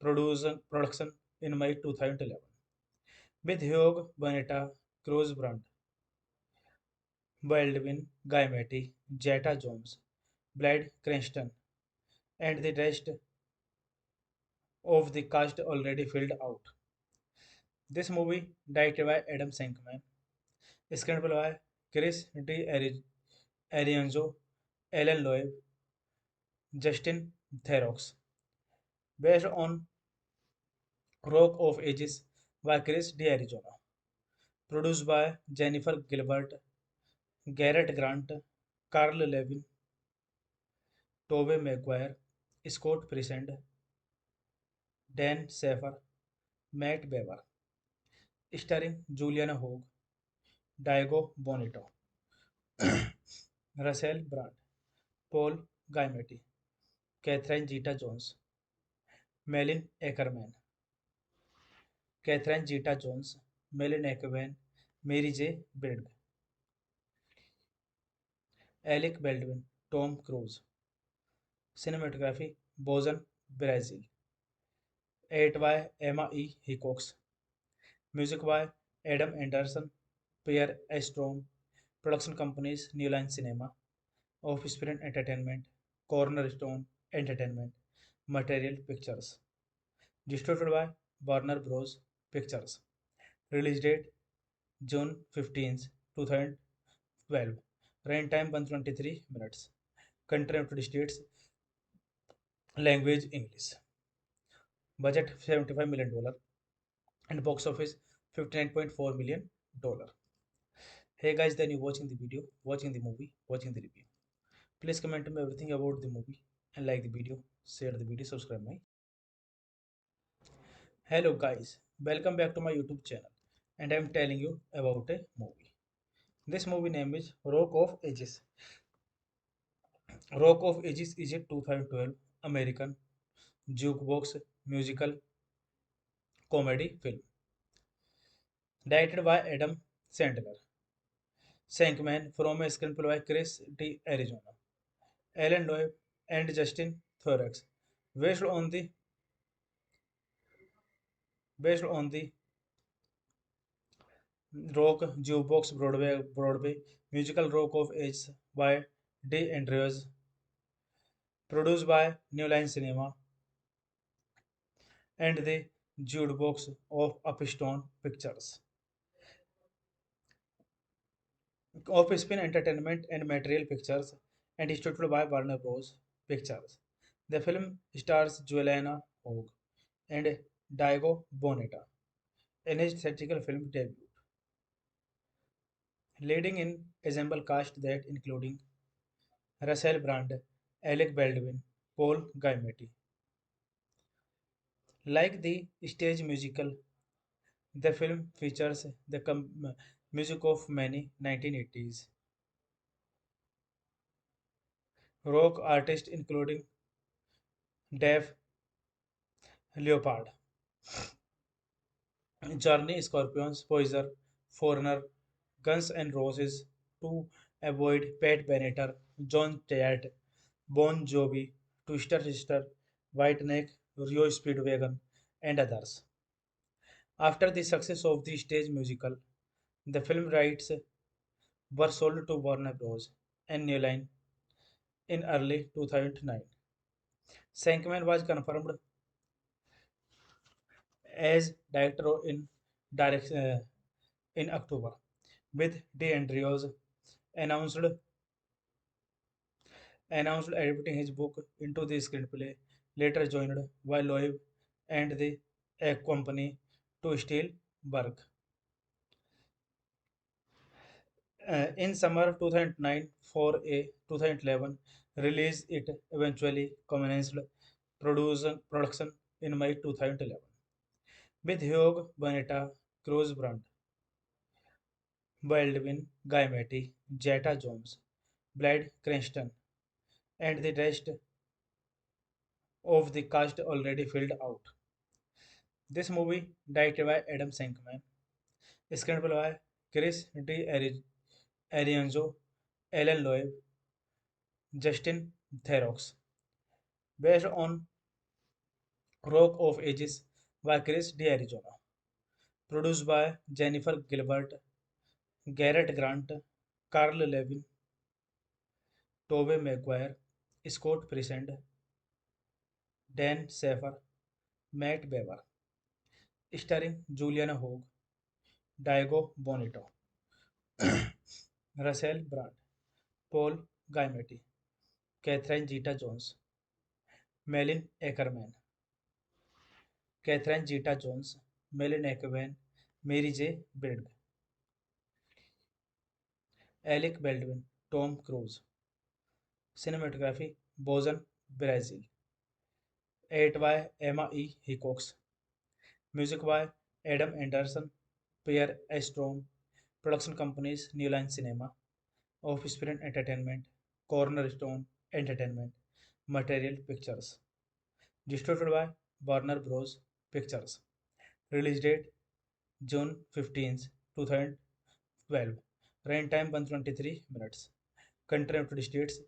production in May 2011 with Hugh Bonetta, Cruz Brandt, Baldwin, Guy Matty, Jetta Jones, Blade Cranston, and the rest of the cast already filled out. This movie, directed by Adam Shankman, screenplay by Chris Arienzo, Alan Loeb, Justin Theroux, based on Rock of Ages by Chris D'Arizona, produced by Jennifer Gilbert, Garrett Grant, Carl Levin, Tobey Maguire, Scott President, Dan Safer, Matt Beaver, starring Juliana Hogue, Diego Bonito, Russell Brand, Paul Giamatti, Catherine Zeta-Jones, Melin Ackerman, Catherine Zeta-Jones, Melin Ackerman, Mary J. Blige, Alec Baldwin, Tom Cruise, Cinematography, Bozen, Brazil, 8 by Emma E. Hickox, Music by Adam Anderson, Pierre Estrom, Production Companies, New Line Cinema, Offspring Entertainment, Cornerstone Entertainment, Material Pictures. Distributed by Warner Bros. Pictures. Release date June 15th, 2012. Runtime 123 minutes. Country United States. Language English. Budget $75 million and box office $59.4 million. Hey guys, then you watching the video, watching the movie, watching the review. Please comment me everything about the movie and like the video, share the video, subscribe my. Hello guys, welcome back to my YouTube channel and I am telling you about a movie. This movie name is Rock of Ages. Rock of Ages is a 2012 American jukebox musical comedy film directed by Adam Sandler. Shankman from a screenplay by Chris D'Arizona, Alan Loeb, and Justin Thorex, based on the based on the rock jukebox Broadway musical Rock of Ages by D. Andrews, produced by New Line Cinema and the jukebox of Upstone Pictures, Offspring Entertainment and Material Pictures, and distributed by Warner Bros. Pictures. The film stars Juliana Hogue and Diego Boneta in his theatrical film debut, leading in ensemble cast that including Russell Brand, Alec Baldwin, Paul Giamatti. Like the stage musical, the film features the music of many 1980s rock artists including Dave Leopard, Journey, Scorpions, Poiser, Foreigner, Guns N' Roses, To Avoid, Pat Benatar, John Tayat, Bon Jovi, Twister Sister, Whiteneck, Rio Speedwagon, and others. After the success of the stage musical, the film rights were sold to Warner Bros. And New Line in early 2009. Sankman was confirmed as director in October, with DeAndrews announced announced adapting his book into the screenplay. Later joined by Loeb and the a company to steal work. In summer 2009 for a 2011 release, it eventually commenced production in May 2011 with Hugh Bonetta, Cruz Brand, Baldwin, Guy Matty, Jetta Jones, Blade Cranston, and the rest of the cast already filled out. This movie, directed by Adam Shankman, screenplay by Chris Arienzo, Alan Loeb, Justin Theroux, based on Rock of Ages by Chris D'Arizona, produced by Jennifer Gilbert, Garrett Grant, Carl Levin, Tobey Maguire, Scott President, Dan Safer, Matt Bever, starring Juliana Hogue, Diego Bonito, Russell Brand, Paul Giamatti, Catherine Zeta-Jones, Melin Ackerman, Catherine Zeta-Jones, Melin Ackerman, Mary J. Blige, Alec Baldwin, Tom Cruise, cinematography, Bozen, Brazil, 8 by Emma E. Hickox, music by Adam Anderson, Pierre Estrom, production companies New Line Cinema, Offspring Entertainment, Cornerstone Entertainment, Material Pictures, distributed by Warner Bros. Pictures, release date June 15th, 2012, runtime 123 minutes, country United States,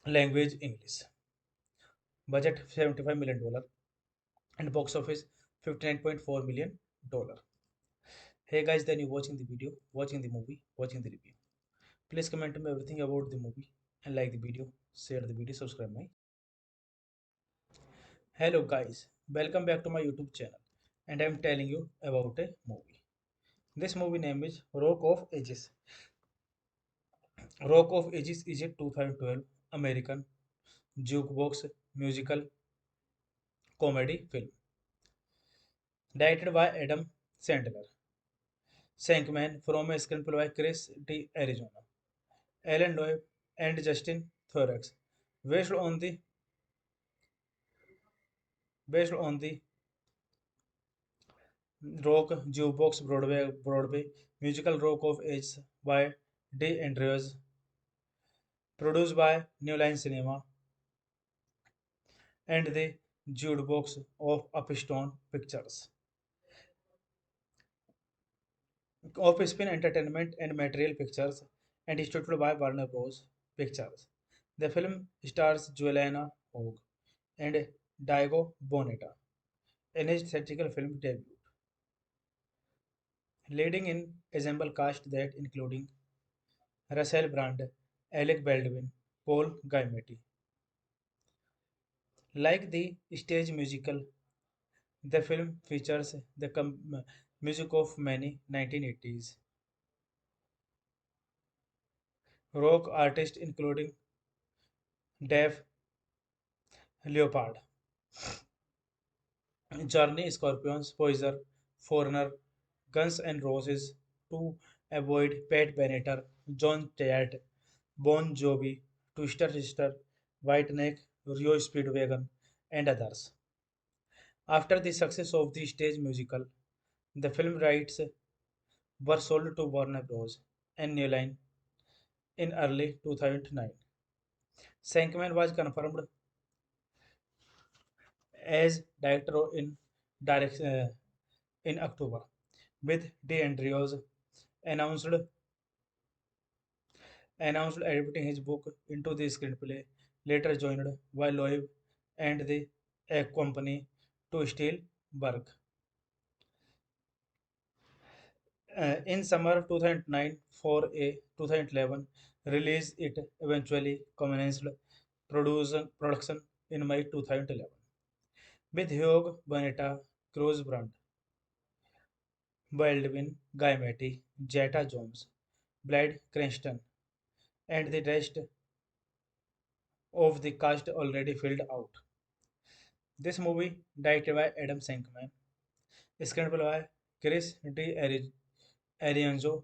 language English, budget $75 million, and box office $59.4 million. Hey guys, then you watching the video, watching the movie, watching the review. Please comment me everything about the movie and like the video, share the video, subscribe my. Hello guys, welcome back to my YouTube channel, and I am telling you about a movie. This movie name is Rock of Ages. Rock of Ages is a 2012 American jukebox musical comedy film directed by Adam Sandler. Shankman from a screenplay by Chris D'Arizona, Alan Loeb, and Justin Thorex, based on the based on the rock jukebox Broadway musical Rock of Ages by D. Andrews, produced by New Line Cinema and the jukebox of Upstone Pictures, Offspring Entertainment and Material Pictures, and distributed by Warner Bros. Pictures. The film stars Juliana Hogue and Diego Boneta in his theatrical film debut, leading in ensemble cast that including Russell Brand, Alec Baldwin, Paul Giamatti. Like the stage musical, the film features the music of many 1980s rock artists including Dave Leopard, Journey, Scorpions, Poison, Foreigner, Guns N' Roses, To Avoid, Pat Benatar, John Tate, Bon Jovi, Twister Sister, Whiteneck, Rio Speedwagon, and others. After the success of the stage musical, the film rights were sold to Warner Bros. And New Line in early 2009. Shankman was confirmed as director in October, with DeAndrews announced announced adapting his book into the screenplay. Later joined by Loeb and the a company to steal work. In summer 2009 for a 2011 release, it eventually commenced production in May 2011 with Hugh Bonetta, Cruz Brand, Baldwin, Guy Matty, Jetta Jones, Blade Cranston, and the rest of the cast already filled out. This movie, directed by Adam Shankman, screenplay by Chris Arianzo,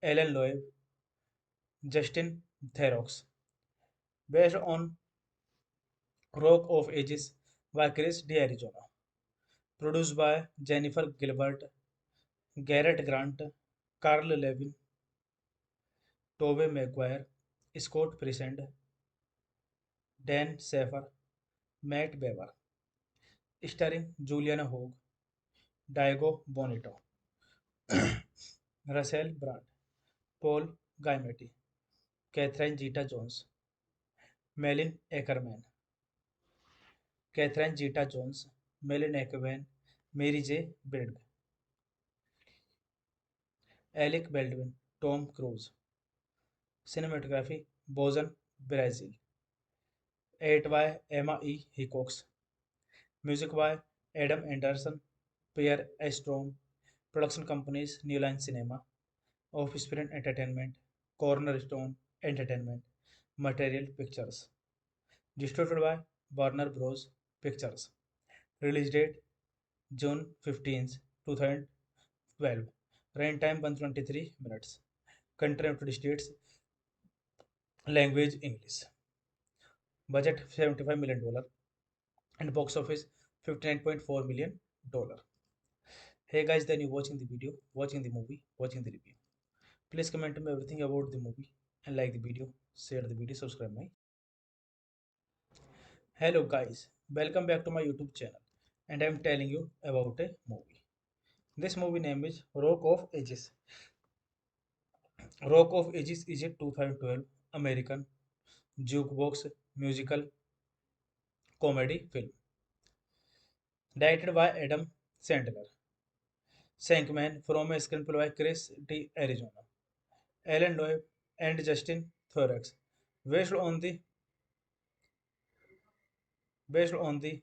Alan Loeb, Justin Theroux, based on Rock of Ages by Chris D'Arizona, produced by Jennifer Gilbert, Garrett Grant, Carl Levin, Tobey Maguire, Scott President, Dan Safer, Matt Bever, starring Juliana Hogue, Diego Bonito, Russell Brand, Paul Giamatti, Catherine Zeta-Jones, Melin Ackerman, Catherine Zeta-Jones, Melin Ackerman, Mary J. Blige, Alec Baldwin, Tom Cruise, cinematography, Bozen, Brazil, 8 by Emma E. Hickox, music by Adam Anderson, Pierre Estrom, production companies New Line Cinema, Offspring Entertainment, Cornerstone Entertainment, Material Pictures, distributed by Warner Bros. Pictures. Release date June 15th, 2012. Runtime 123 minutes. Country United States. Language English. Budget $75 million and box office $59.4 million. Hey guys, then you watching the video, watching the movie, watching the review. Please comment me everything about the movie and like the video, share the video, subscribe my. Hello guys, welcome back to my YouTube channel and I am telling you about a movie. This movie name is Rock of Ages. Rock of Ages is a 2012 American jukebox musical comedy film directed by Adam Sandler. Shankman from a screenplay by Chris D'Arizona, Alan Loeb, and Justin Thorex, based on the based on the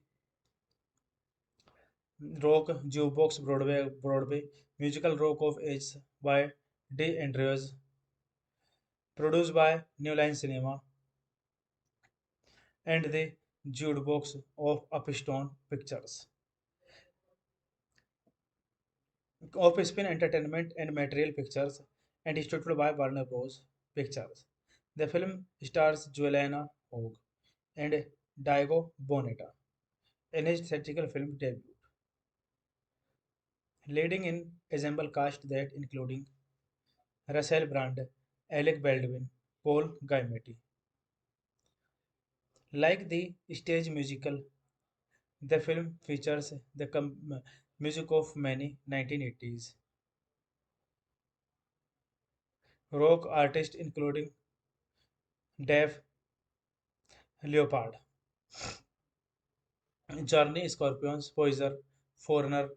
rock jukebox Broadway musical Rock of Ages by D. Andrews, produced by New Line Cinema and the jukebox of Upstone Pictures, Offspring Entertainment and Material Pictures, and distributed by Warner Bros. Pictures. The film stars Juliana Hogue and Diego Boneta in his theatrical film debut, leading in ensemble cast that including Russell Brand, Alec Baldwin, Paul Giamatti. Like the stage musical, the film features the music of many 1980s rock artists including Dave Leopard, Journey, Scorpions, Poison, Foreigner,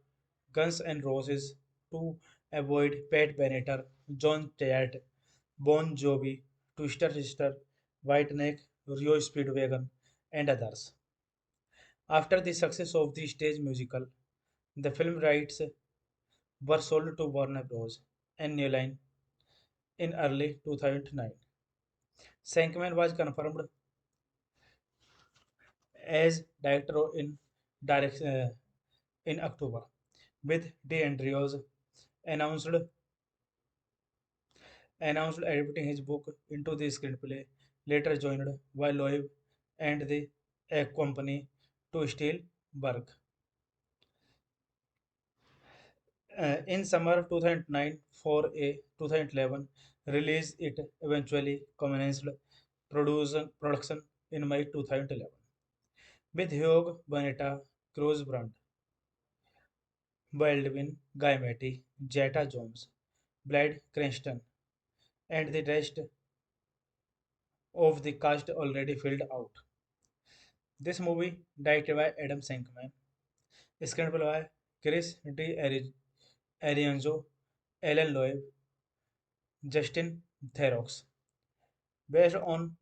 Guns N' Roses, To Avoid, Pat Benatar, John Tate, Bon Jovi, Twister Sister, Whiteneck, Rio Speedwagon, and others. After the success of the stage musical, the film rights were sold to Warner Bros. And New Line in early 2009. Shankman was confirmed as director in October, with DeAndrews announced announced adapting his book into the screenplay, later joined by Loeb and the a company to steal work. In summer 2009 for a 2011 release, it eventually commenced production in May 2011 with Hugh Bonetta, Cruz Brand, Baldwin, Guy Matty, Jetta Jones, Blade Cranston, and the rest of the cast already filled out. This movie, directed by Adam Shankman, screenplay by Chris Arianzo, Alan Loeb, Justin Theroux, based on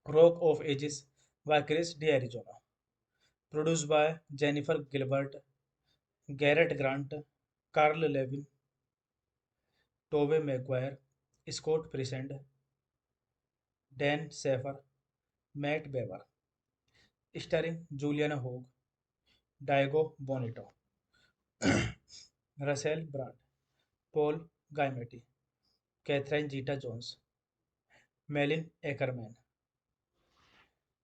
Rock of Ages by Chris D'Arizona. Produced by Jennifer Gilbert, Garrett Grant, Carl Levin, Tobey Maguire, Scott President, Dan Safer, Matt Bever. Starring Juliana Hogue, Diego Bonito, Russell Brand, Paul Giamatti, Catherine Zeta-Jones, Melin Ackerman,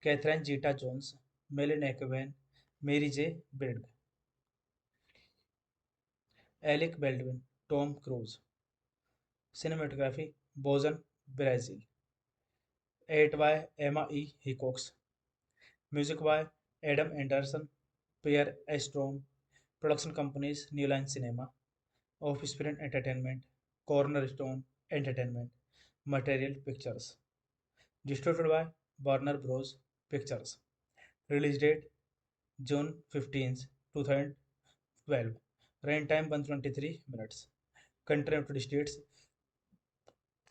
Catherine Zeta-Jones, Melin Ackerman, Mary J. Blige, Alec Baldwin, Tom Cruise. Cinematography, Bozen, Brazil. 8 by Emma E. Hickox. Music by Adam Anderson, Pierre Estrom. Production companies, New Line Cinema, Offspring Entertainment, Cornerstone Entertainment, Material Pictures. Distributed by Warner Bros. Pictures. Release date June 15th, 2012. Runtime 123 minutes. Country United States.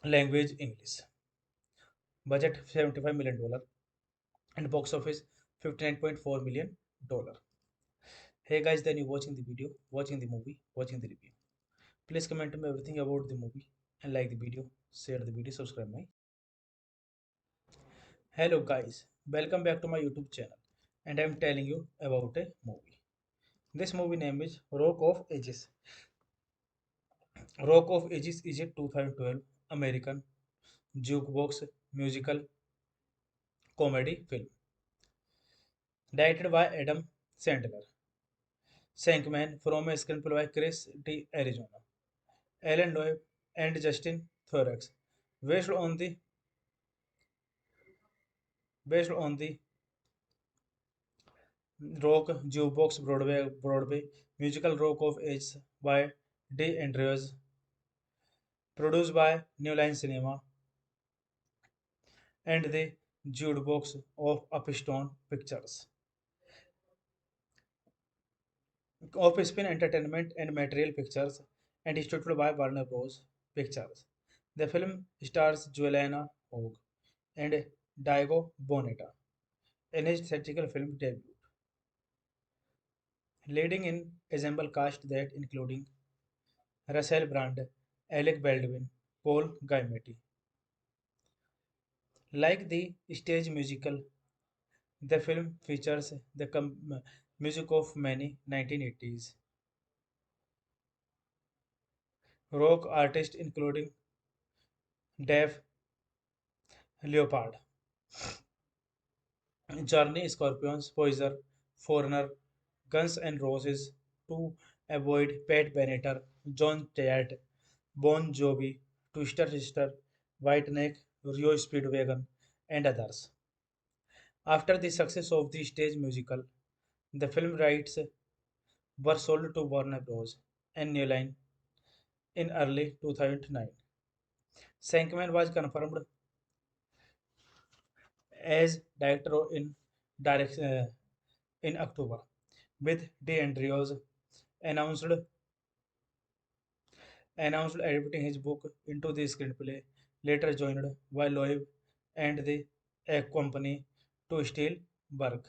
Language English. Budget $75 million and box office $59.4 million. Hey guys, then you watching the video, watching the movie, watching the review. Please comment me everything about the movie and like the video, share the video, subscribe my. Hello guys, welcome back to my YouTube channel and I am telling you about a movie. This movie name is Rock of Ages. Rock of Ages is a 2012 American jukebox musical comedy film directed by Adam Sandler. Sankman from a screenplay by Chris D. Arizona, Alan Loeb, and Justin Thorex, based on the based on the rock jukebox Broadway musical Rock of Ages by D. Andrews, produced by New Line Cinema and the jukebox of Upstone Pictures, Offspring Entertainment and Material Pictures, and distributed by Warner Bros. Pictures. The film stars Juliana Hogue and Diego Boneta in his theatrical film debut, leading in ensemble cast that including Russell Brand, Alec Baldwin, Paul Giamatti. Like the stage musical, the film features the music of many 1980s rock artists including Dave Leppard, Journey, Scorpions, Poison, Foreigner, Guns N' Roses, To Avoid, Pat Benatar, John Tate, Bon Jovi, Twister Sister, Whiteneck, Rio Speedwagon, and others. After the success of the stage musical, the film rights were sold to Warner Bros. And New Line in early 2009. Sankman was confirmed as director in October, with DeAndrews announced announced adapting his book into the screenplay, later joined by Loeb and the a company to steal work.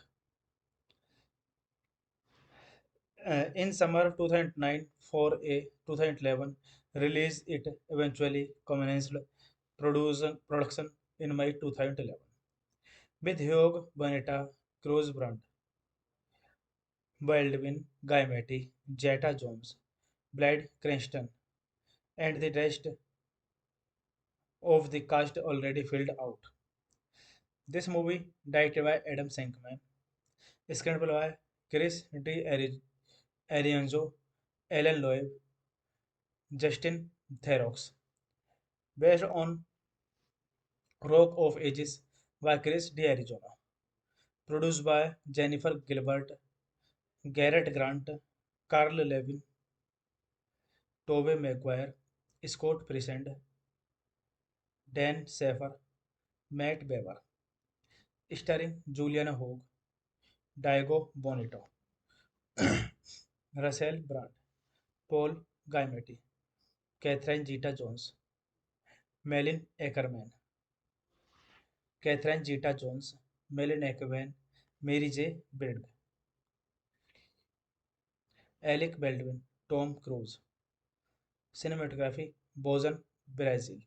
In summer 2009 for a 2011 release, it eventually commenced production in May 2011 with Hugh Bonetta, Cruz Brand, Baldwin, Guy Matty, Jetta Jones, Blade Cranston, and the rest of the cast already filled out. This movie, directed by Adam Shankman, screenplay by Chris D. Arianzo, Alan Loeb, Justin Theroux, based on Rock of Ages by Chris D'Arizona, produced by Jennifer Gilbert, Garrett Grant, Carl Levin, Tobey Maguire, Scott President, Dan Safer, Matt Bever, starring Juliana Hogue, Diego Bonito, Russell Brand, Paul Giamatti, Catherine Zeta-Jones, Melin Ackerman, Catherine Zeta-Jones, Melin Ackerman, Mary J. Blige, Alec Baldwin, Tom Cruise. Cinematography, Bozen, Brazil.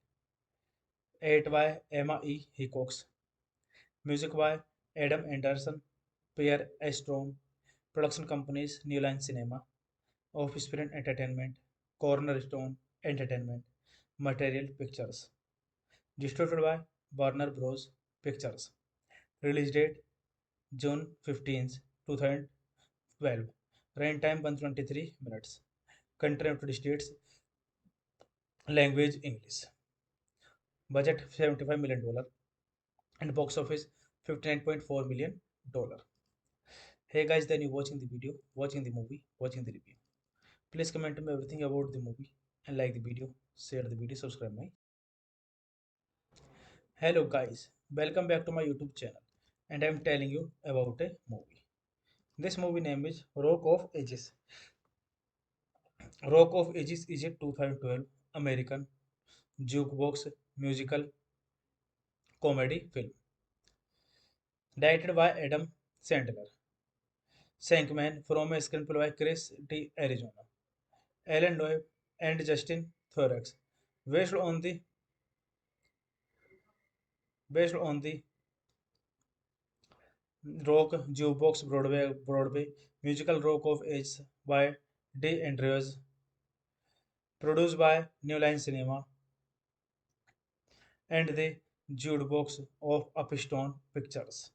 8 by Emma E. Hickox. Music by Adam Anderson, Pierre Estrom. Production companies, New Line Cinema, Offspring Entertainment, Cornerstone Entertainment, Material Pictures. Distributed by Warner Bros. Pictures. Release date June 15th, 2012. Runtime 123 minutes. Country United States. Language English. Budget $75 million and box office $59.4 million. Hey guys, then you watching the video, watching the movie, watching the review. Please comment me everything about the movie and like the video, share the video, subscribe my. Hello guys, welcome back to my YouTube channel and I am telling you about a movie. This movie name is Rock of Ages. Rock of Ages is a 2012 American jukebox musical comedy film directed by Adam Sandler. Sankman from a screenplay by Chris D. Arizona, Alan Loeb, and Justin Thorex, based on the based on the rock jukebox Broadway musical Rock of Ages by D. Andrews, produced by New Line Cinema and the jukebox of Upstone Pictures,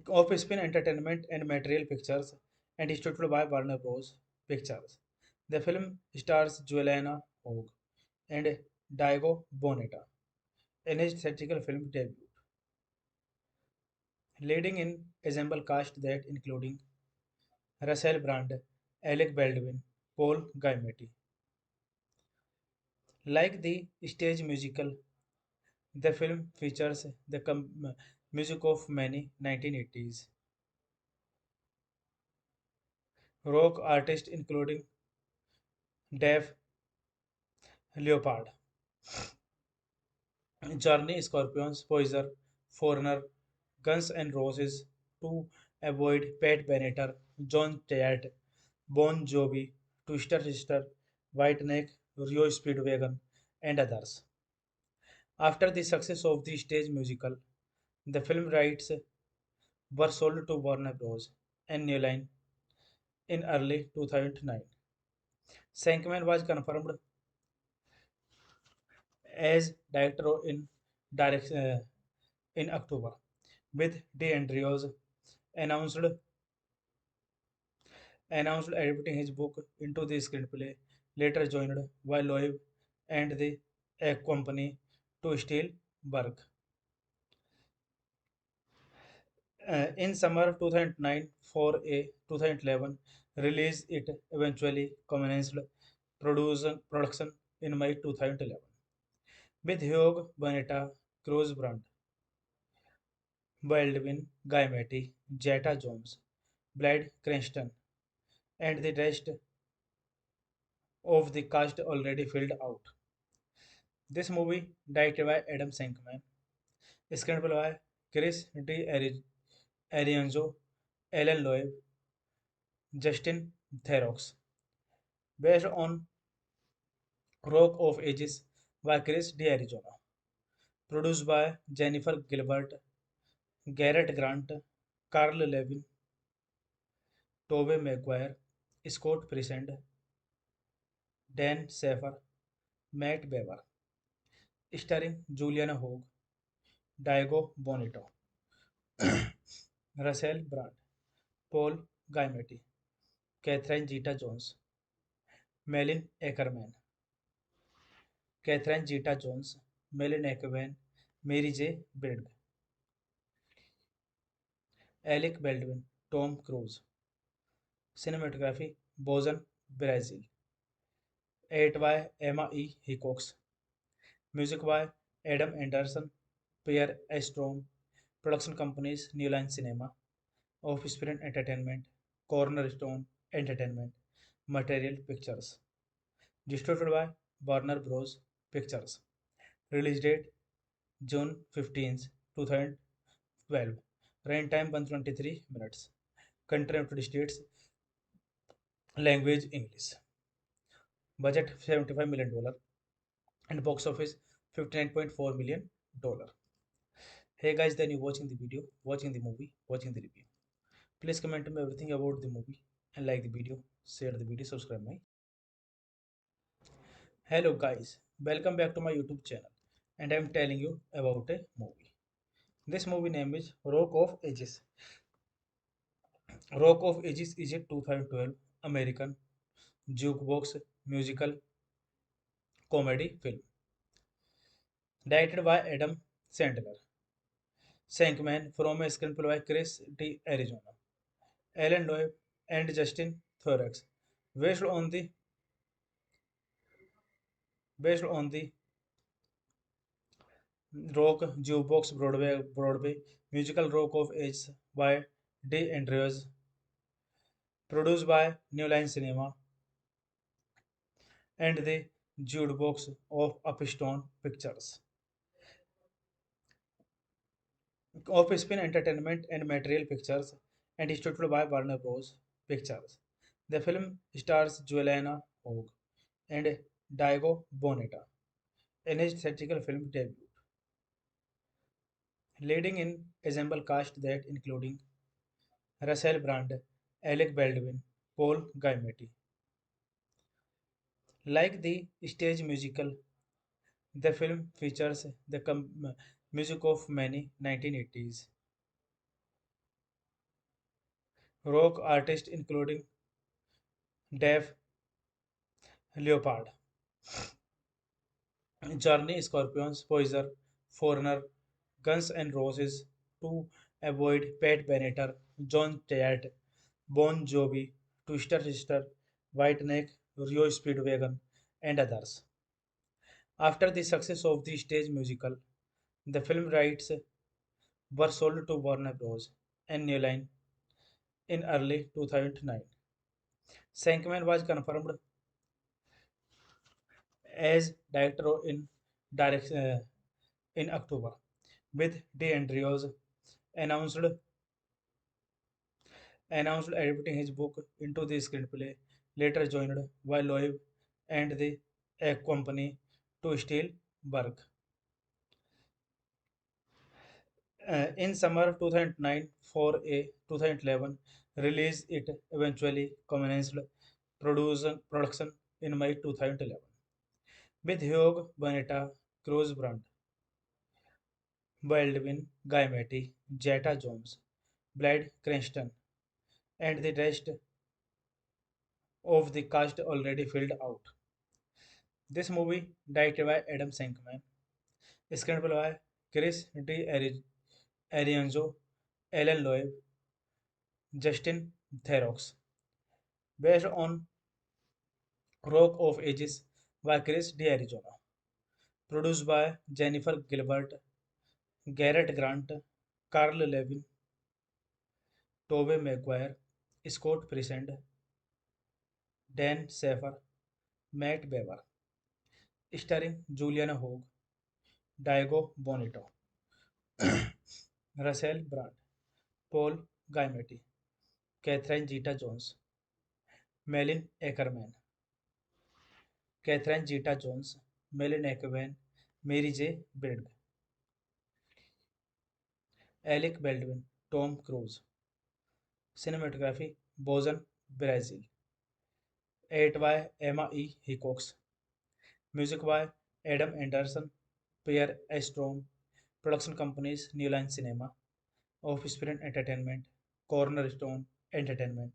Offspring Entertainment and Material Pictures, and distributed by Warner Bros. Pictures. The film stars Juliana Hogue and Diego Boneta in his theatrical film debut, leading in ensemble cast that including Russell Brand, Alec Baldwin, Paul Giamatti. Like the stage musical, the film features the music of many 1980s rock artists including Dave Leopard, Journey, Scorpions, Poison, Foreigner, Guns N' Roses, To Avoid, Pat Benatar, John Tate, Bon Jovi, Twister Sister, Whiteneck, Rio Speedwagon, and others. After the success of the stage musical, the film rights were sold to Warner Bros. And New Line in early 2009. Sankman was confirmed as director in October, with DeAndrews announced announced adapting his book into the screenplay. Later joined by Loeb and the a company to steal work. In summer 2009 for a 2011 release, it eventually commenced production in May 2011 with Hugh Bonetta, Cruz Brand, Baldwin, Guy Matty, Jetta Jones, Blade Cranston, and the rest of the cast already filled out. This movie, directed by Adam Shankman, screenplay by Chris D. Arianzo, Alan Loeb, Justin Theroux, based on Rock of Ages by Chris D. Arizona, produced by Jennifer Gilbert, Garrett Grant, Carl Levin, Tobey Maguire, Scott President, Dan Safer, Matt Beaver, starring Juliana Hogue, Diego Bonito, Russell Brand, Paul Giamatti, Catherine Zeta-Jones, Melin Ackerman, Catherine Zeta-Jones, Melin Ackerman, Mary J. Blige, Alec Baldwin, Tom Cruise. Cinematography, Bozen, Brazil. 8 by Emma E. Hickox. Music by Adam Anderson, Pierre Estrom. Production companies, New Line Cinema, Offspring Entertainment, Cornerstone Entertainment, Material Pictures. Distributed by Warner Bros. Pictures. Release date June 15th, 2012. 12. Runtime 123 minutes. Country United States. Language English. Budget $75 million and box office $59.4 million. Hey guys, then you watching the video, watching the movie, watching the review. Please comment me everything about the movie and like the video, share the video, subscribe my. Hello guys, welcome back to my YouTube channel and I am telling you about a movie. This movie name is Rock of Ages. Rock of Ages is a 2012 American jukebox musical comedy film directed by Adam Sandler. Sankman from a screenplay by Chris D. Arizona, Alan Loeb, and Justin Thorex, based on the based on the rock jukebox Broadway musical Rock of Ages by D. Andrews, produced by New Line Cinema and the jukebox of Upstone Pictures, Offspin Entertainment and Material Pictures, and distributed by Warner Bros. Pictures. The film stars Juliana Hogue and Diego Boneta in his theatrical film debut, leading in ensemble cast that including Russell Brand, Alec Baldwin, Paul Giamatti. Like the stage musical, the film features the music of many 1980s rock artists including Dave Leopard, Journey, Scorpions, Poison, Foreigner, Guns N' Roses, To Avoid, Pat Benatar, John Tate, Bon Jovi, Twister Sister, Whiteneck, Rio Speedwagon, and others. After the success of the stage musical, the film rights were sold to Warner Bros. And New Line in early 2009. Sankman was confirmed as director in October, with DeAndrews announced announced adapting his book into the screenplay, later joined by Loeb and the a company to steal work. In summer 2009 for a 2011 release, it eventually commenced production in May 2011 with Hugh Bonetta, Cruz Brand, Baldwin, Guy Matty, Jetta Jones, Blade Cranston, and the rest of the cast already filled out. This movie, directed by Adam Shankman, screenplay by Chris D. Arianzo, Alan Loeb, Justin Theroux, based on Rock of Ages by Chris D. Arizona, produced by Jennifer Gilbert, Garrett Grant, Carl Levin, Tobey Maguire, Scott President, Dan Safer, Matt Beaver, starring Juliana Hogue, Diego Bonito, Russell Brand, Paul Giamatti, Catherine Zeta-Jones, Melin Ackerman, Catherine Zeta-Jones, Melin Ackerman, Mary J. Blige, Alec Baldwin, Tom Cruise, Cinematography, Bozen, Brazil, 8 by Emma E. Hickox, Music by Adam Anderson, Pierre Estrom, Production Companies, New Line Cinema, Offspring Entertainment, Cornerstone Entertainment,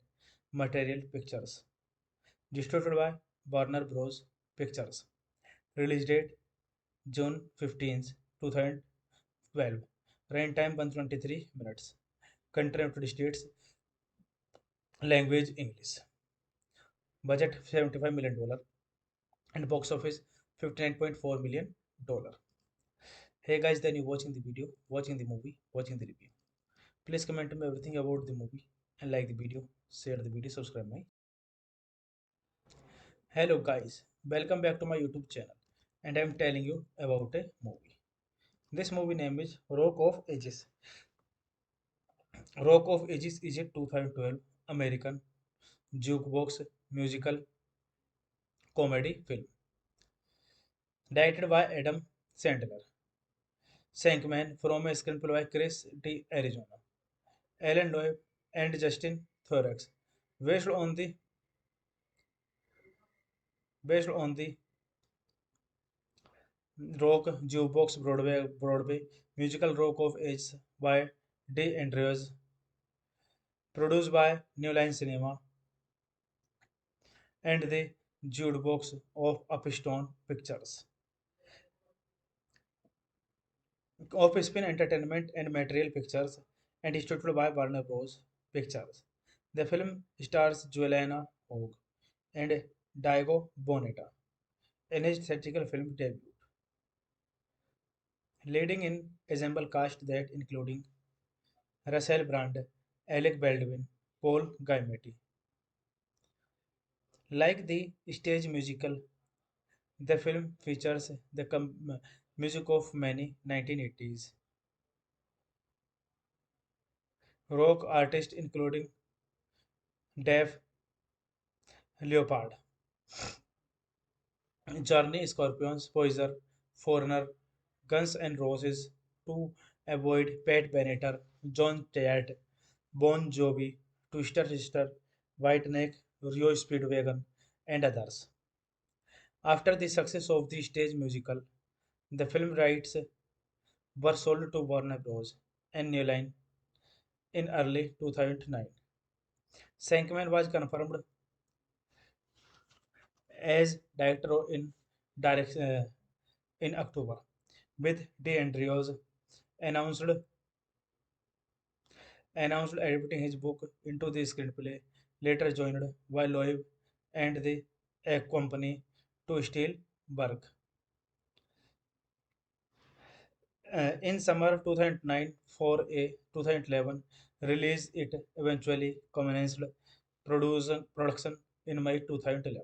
Material Pictures. Distributed by Warner Bros. Pictures. Release date June 15th, 2012. Runtime 123 minutes. Country United States. Language English. Budget $75 million and box office $59.4 million. Hey guys, then you watching the video, watching the movie, watching the review. Please comment me everything about the movie and like the video, share the video, subscribe my. Hello guys, welcome back to my YouTube channel and I am telling you about a movie. This movie name is Rock of Ages. Rock of Ages is a 2012 American jukebox musical comedy film directed by Adam Sandler. Sankman from a screenplay by Chris D. Arizona, Alan Loeb, and Justin Thorex, based on the based on the rock jukebox Broadway musical Rock of Ages by D. Andrews, produced by New Line Cinema and the jukebox of Upstone Pictures. Offspin Entertainment and Material Pictures and distributed by Warner Bros. Pictures. The film stars Juliana Hogue and Diego Boneta in his theatrical film debut, leading in ensemble cast that including Russell Brand, Alec Baldwin, Paul Giamatti. Like the stage musical, the film features the music of many 1980s rock artists including Dave Leopard, Journey, Scorpions, Poison, Foreigner, Guns N' Roses, To Avoid, Pat Benatar, John Tate, Bon Jovi, Twister Sister, Whiteneck, Rio Speedwagon, and others. After the success of the stage musical, the film rights were sold to Warner Bros. And New Line in early 2009. Sankman was confirmed as director in October, with DeAndrews announced announced adapting his book into the screenplay, later joined by Loeb and the a company to steal work. In summer 2009 for a 2011 release, it eventually commenced production in May 2011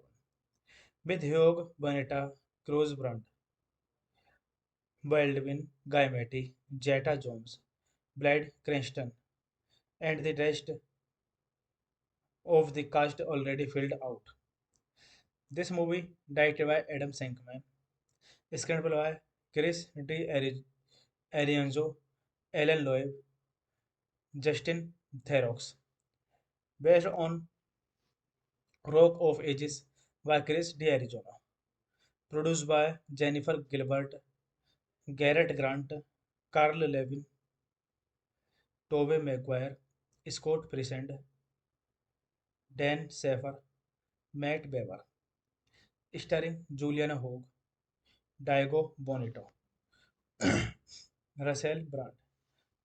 with Hugh Bonetta, Cruz Brand, Baldwin, Guy Matty, Jetta Jones, Blade Cranston, and the rest of the cast already filled out. This movie, directed by Adam Shankman, screenplay by Chris D. Arianzo, Alan Loeb, Justin Theroux, based on Rock of Ages by Chris D. Arizona, produced by Jennifer Gilbert, Garrett Grant, Carl Levin, Tobey Maguire, Scott President, Dan Safer, Matt Beaver, starring Juliana Hogue, Diego Bonito, Russell Brand,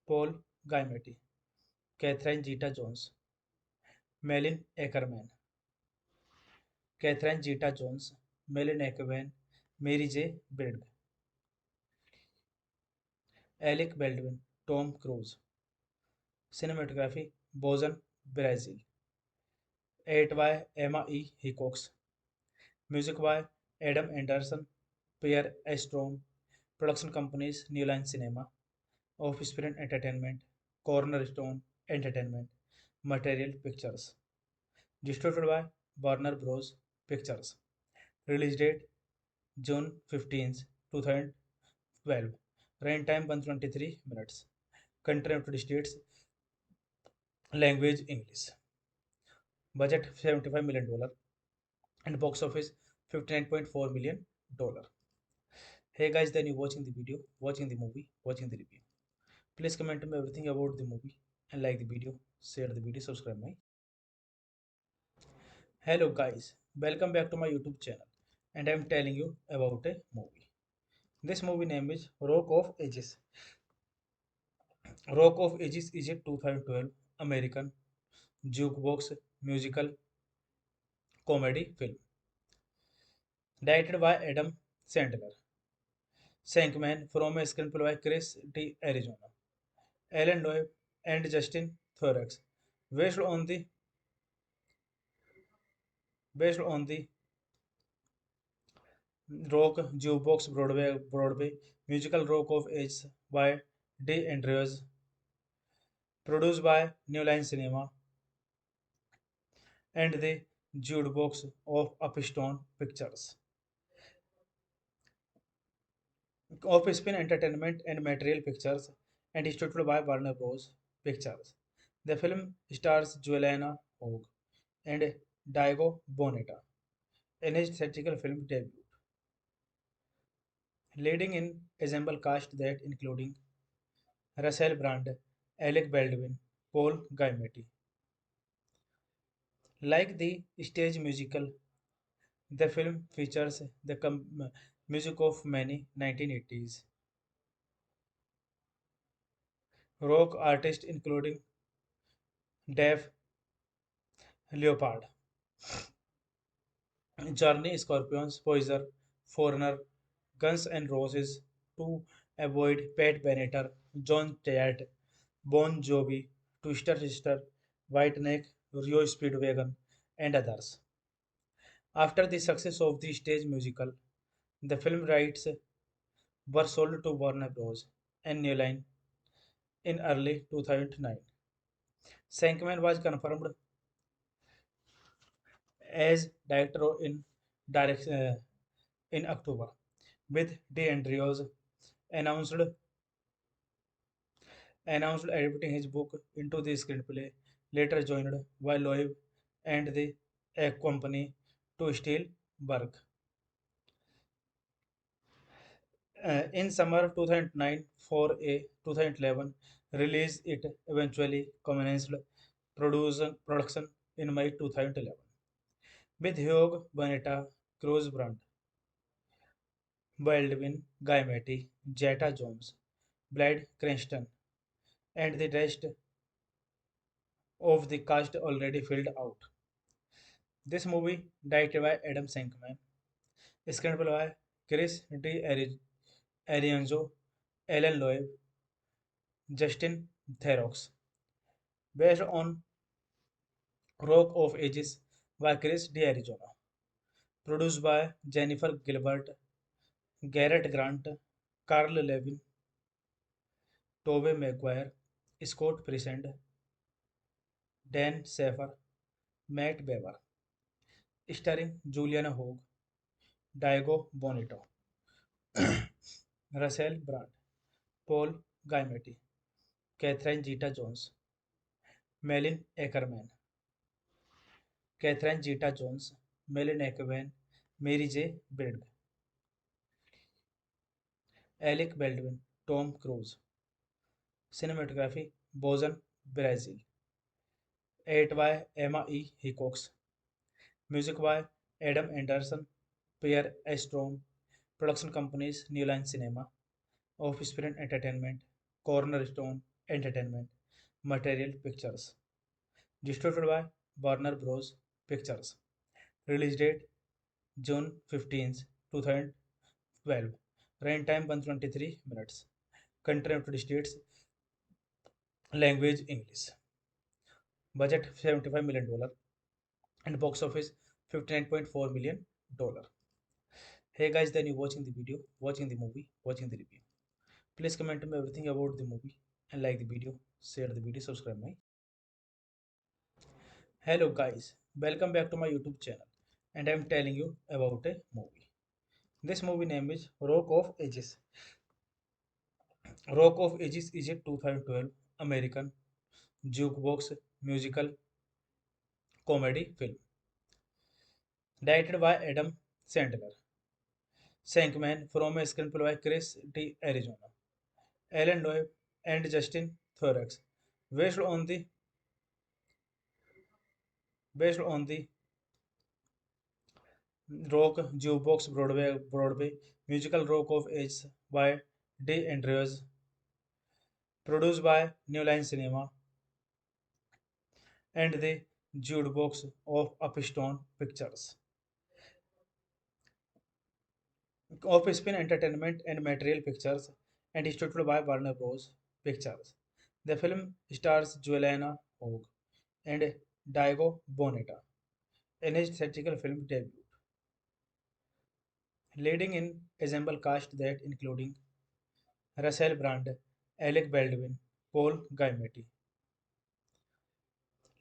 Paul Giamatti, Catherine Zeta-Jones, Melin Ackerman, Catherine Zeta-Jones, Melin Ackerman, Mary J. Blige, Alec Baldwin, Tom Cruise, Cinematography, Bozen, Brazil, 8 by Emma E. Hickox, Music by Adam Anderson, Pierre Estrom, Production Companies, New Line Cinema, Offspring Entertainment, Cornerstone Entertainment, Material Pictures, distributed by Warner Bros. Pictures. Release date June 15th, 2012. Runtime 123 minutes. Country United States. Language English. Budget $75 million and box office $59.4 million. Hey guys, then you watching the video, watching the movie, watching the review. Please comment me everything about the movie and like the video, share the video, subscribe my. Hello guys, welcome back to my YouTube channel and I am telling you about a movie. This movie name is Rock of Ages. Rock of Ages is a 2012 American jukebox musical comedy film directed by Adam Sandler. Shankman from a screenplay by Chris D. Arizona, Alan Loeb, and Justin Thorex, based on the based on the rock jukebox Broadway musical Rock of Ages by D. Andrews, produced by New Line Cinema and the jukebox of Upstone Pictures, Offspin Entertainment and Material Pictures, and distributed by Warner Bros. Pictures. The film stars Juliana Hogue and Diego Boneta in his theatrical film debut, leading in ensemble cast that including Russell Brand, Alec Baldwin, Paul Giamatti. Like the stage musical, the film features the music of many 1980s rock artists including Dave Leopard, Journey, Scorpions, Poison, Foreigner, Guns N' Roses, To Avoid, Pat Benatar, John Tate, Bon Jovi, Twister Sister, Whiteneck, Rio Speedwagon, and others. After the success of the stage musical, the film rights were sold to Warner Bros. And New Line in early 2009. Sankman was confirmed as director in October, with DeAndrews announced announced adapting his book into the screenplay. Later joined by Loeb and the a company to steal work. In summer 2009 for a 2011 release, it eventually commenced production in May 2011 with Hugh Bonetta, Cruz Brand, Baldwin, Guy Matty, Jetta Jones, Blade Cranston, and the rest of the cast already filled out. This movie, directed by Adam Shankman, screenplay by Chris Arianzo, Alan Loeb, Justin Theroux, based on Rock of Ages by Chris D'Arizona, produced by Jennifer Gilbert, Garrett Grant, Carl Levin, Tobey Maguire, Scott President, Dan Safer, Matt Beaver, starring Juliana Hogue, Diego Bonito, Russell Brand, Paul Giamatti, Catherine Zeta-Jones, Melin Ackerman, Catherine Zeta-Jones, Melin Ackerman, Mary J. Blige, Alec Baldwin, Tom Cruise, Cinematography, Bozen, Brazil, 8 by Emma E. Hickox, Music by Adam Anderson, Pierre Estrom, Production Companies, New Line Cinema, Offspring Entertainment, Cornerstone Entertainment, Material Pictures. Distributed by Warner Bros. Pictures. Release date June 15th, 2012. Runtime 123 minutes. Country United States. Language English. Budget $75 million and box office $59.4 million. Hey guys, then you watching the video, watching the movie, watching the review. Please comment me everything about the movie and like the video, share the video, subscribe my. Hello guys, welcome back to my YouTube channel and I am telling you about a movie. This movie name is Rock of Ages. Rock of Ages is a 2012 American jukebox musical comedy film directed by Adam Sandler. Shankman from a screenplay by Chris D'Arizona, Alan Loeb, and Justin Thorex, based on the based on the rock jukebox Broadway musical Rock of Ages by D. Andrews, produced by New Line Cinema and the jukebox of Upstone Pictures, Offspin Entertainment and Material Pictures, and distributed by Warner Bros. Pictures. The film stars Juliana Hogue and Diego Boneta in his theatrical film debut, leading in ensemble cast that including Russell Brand, Alec Baldwin, Paul Giamatti,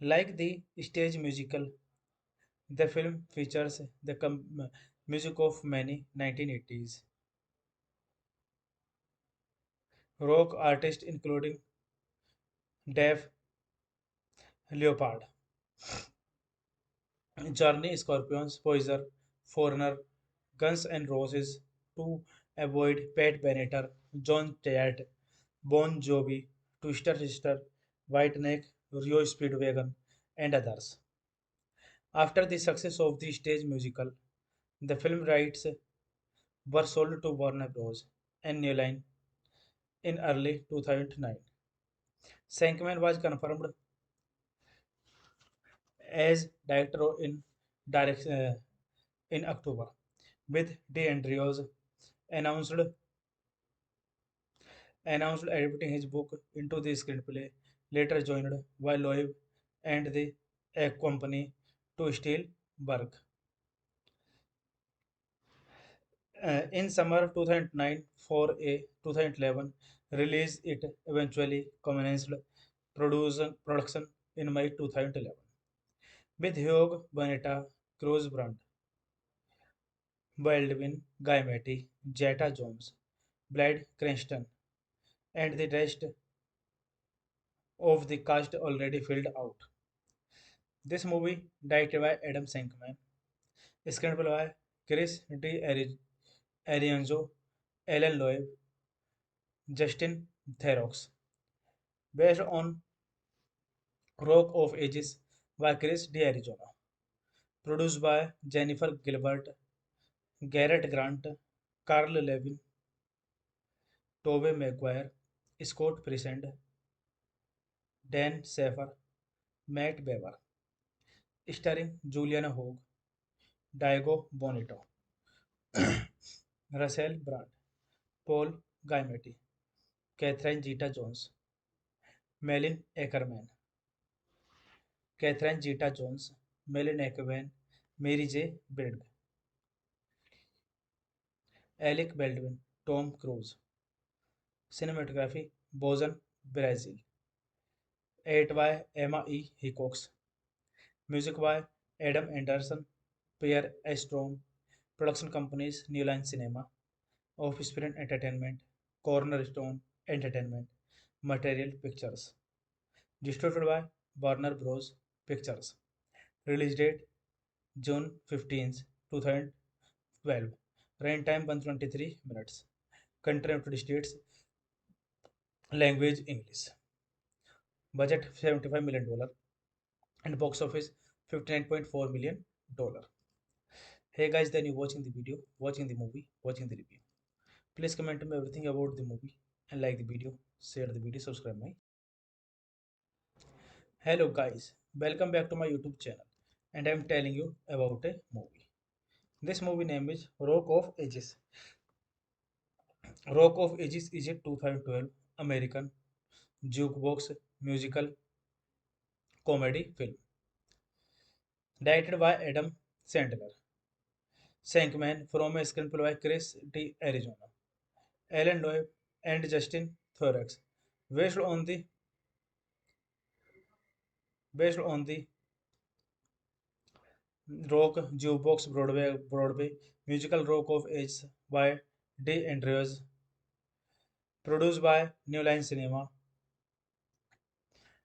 Like the stage musical, the film features the music of many 1980s rock artists including Dave Leopard, Journey, Scorpions, Poison, Foreigner, Guns N' Roses, To Avoid, Pat Benatar, John Tayat, Bon Jovi, Twister Sister, Whiteneck, Rio Speedwagon, and others. After the success of the stage musical, the film rights were sold to Warner Bros. And New Line in early 2009. Sankman was confirmed as director in October, with DeAndrews announced announced adapting his book into the screenplay. Later joined by Loeb and the a company to steal work. In summer 2009 for a 2011 release, it eventually commenced production in May 2011 with Hugh Bonetta, Cruz Brand, Baldwin, Guy Matty, Jetta Jones, Blade Cranston, and the rest of the cast already filled out. This movie, directed by Adam Shankman, screenplay by Chris Arianzo, Alan Loeb, Justin Theroux, based on Rock of Ages by Chris D'Arizona, produced by Jennifer Gilbert, Garrett Grant, Carl Levin, Tobey Maguire, Scott President, Dan Safer, Matt Bever, starring Juliana Hogue, Diego Bonito, Russell Brand, Paul Giamatti, Catherine Zeta-Jones, Melin Ackerman, Catherine Zeta-Jones, Melin Ackerman, Mary J. Blige, Alec Baldwin, Tom Cruise, Cinematography, Bozen, Brazil, 8 by Emma E. Hickox, Music by Adam Anderson, Pierre Estrom, Production Companies, New Line Cinema, Offspring Entertainment, Cornerstone Entertainment, Material Pictures. Distributed by Warner Bros. Pictures. Release date June 15th, 2012. Runtime 123 minutes. Country United States. Language English. Budget $75 million and box office $59.4 million. Hey guys, then you watching the video, watching the movie, watching the review. Please comment me everything about the movie and like the video, share the video, subscribe my. Hello guys, welcome back to my YouTube channel and I am telling you about a movie. This movie name is Rock of Ages. Rock of Ages is a 2012 American jukebox musical comedy film directed by Adam Sandler. Shankman from a screenplay by Chris D. Arizona, Alan Loeb, and Justin Thorex, based on the based on the rock jukebox Broadway musical Rock of Ages by D. Andrews, produced by New Line Cinema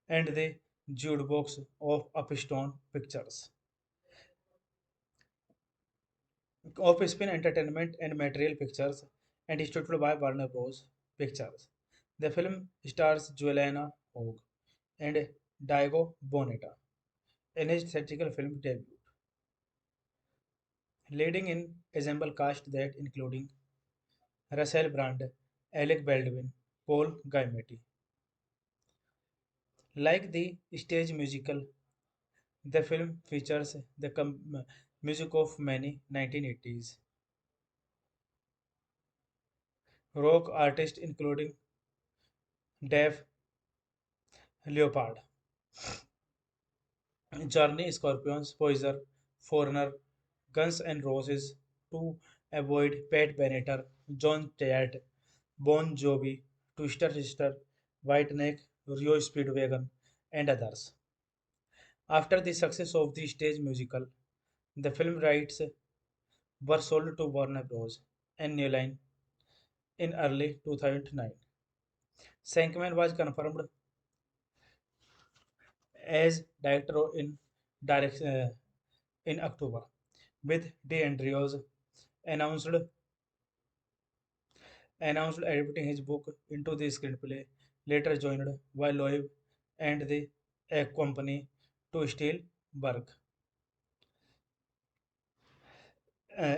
and the jukebox of Upstone Pictures. Offspring Entertainment and Material Pictures and distributed by Warner Bros. Pictures. The film stars Juliana Hogue and Diego Boneta in his theatrical film debut, leading in ensemble cast that including Russell Brand, Alec Baldwin, Paul Giamatti. Like the stage musical, the film features the music of many 1980s rock artists including Dave Leopard, Journey, Scorpions, Poison, Foreigner, Guns N' Roses, To Avoid, Pat Benatar, John Tayat, Bon Jovi, Twister Sister, Whiteneck, Rio Speedwagon, and others. After the success of the stage musical, the film rights were sold to Warner Bros. And New Line in early 2009. Sankman was confirmed as director in October, with DeAndrews announced announced adapting his book into the screenplay. Later joined by Loeb and the a company to steal work.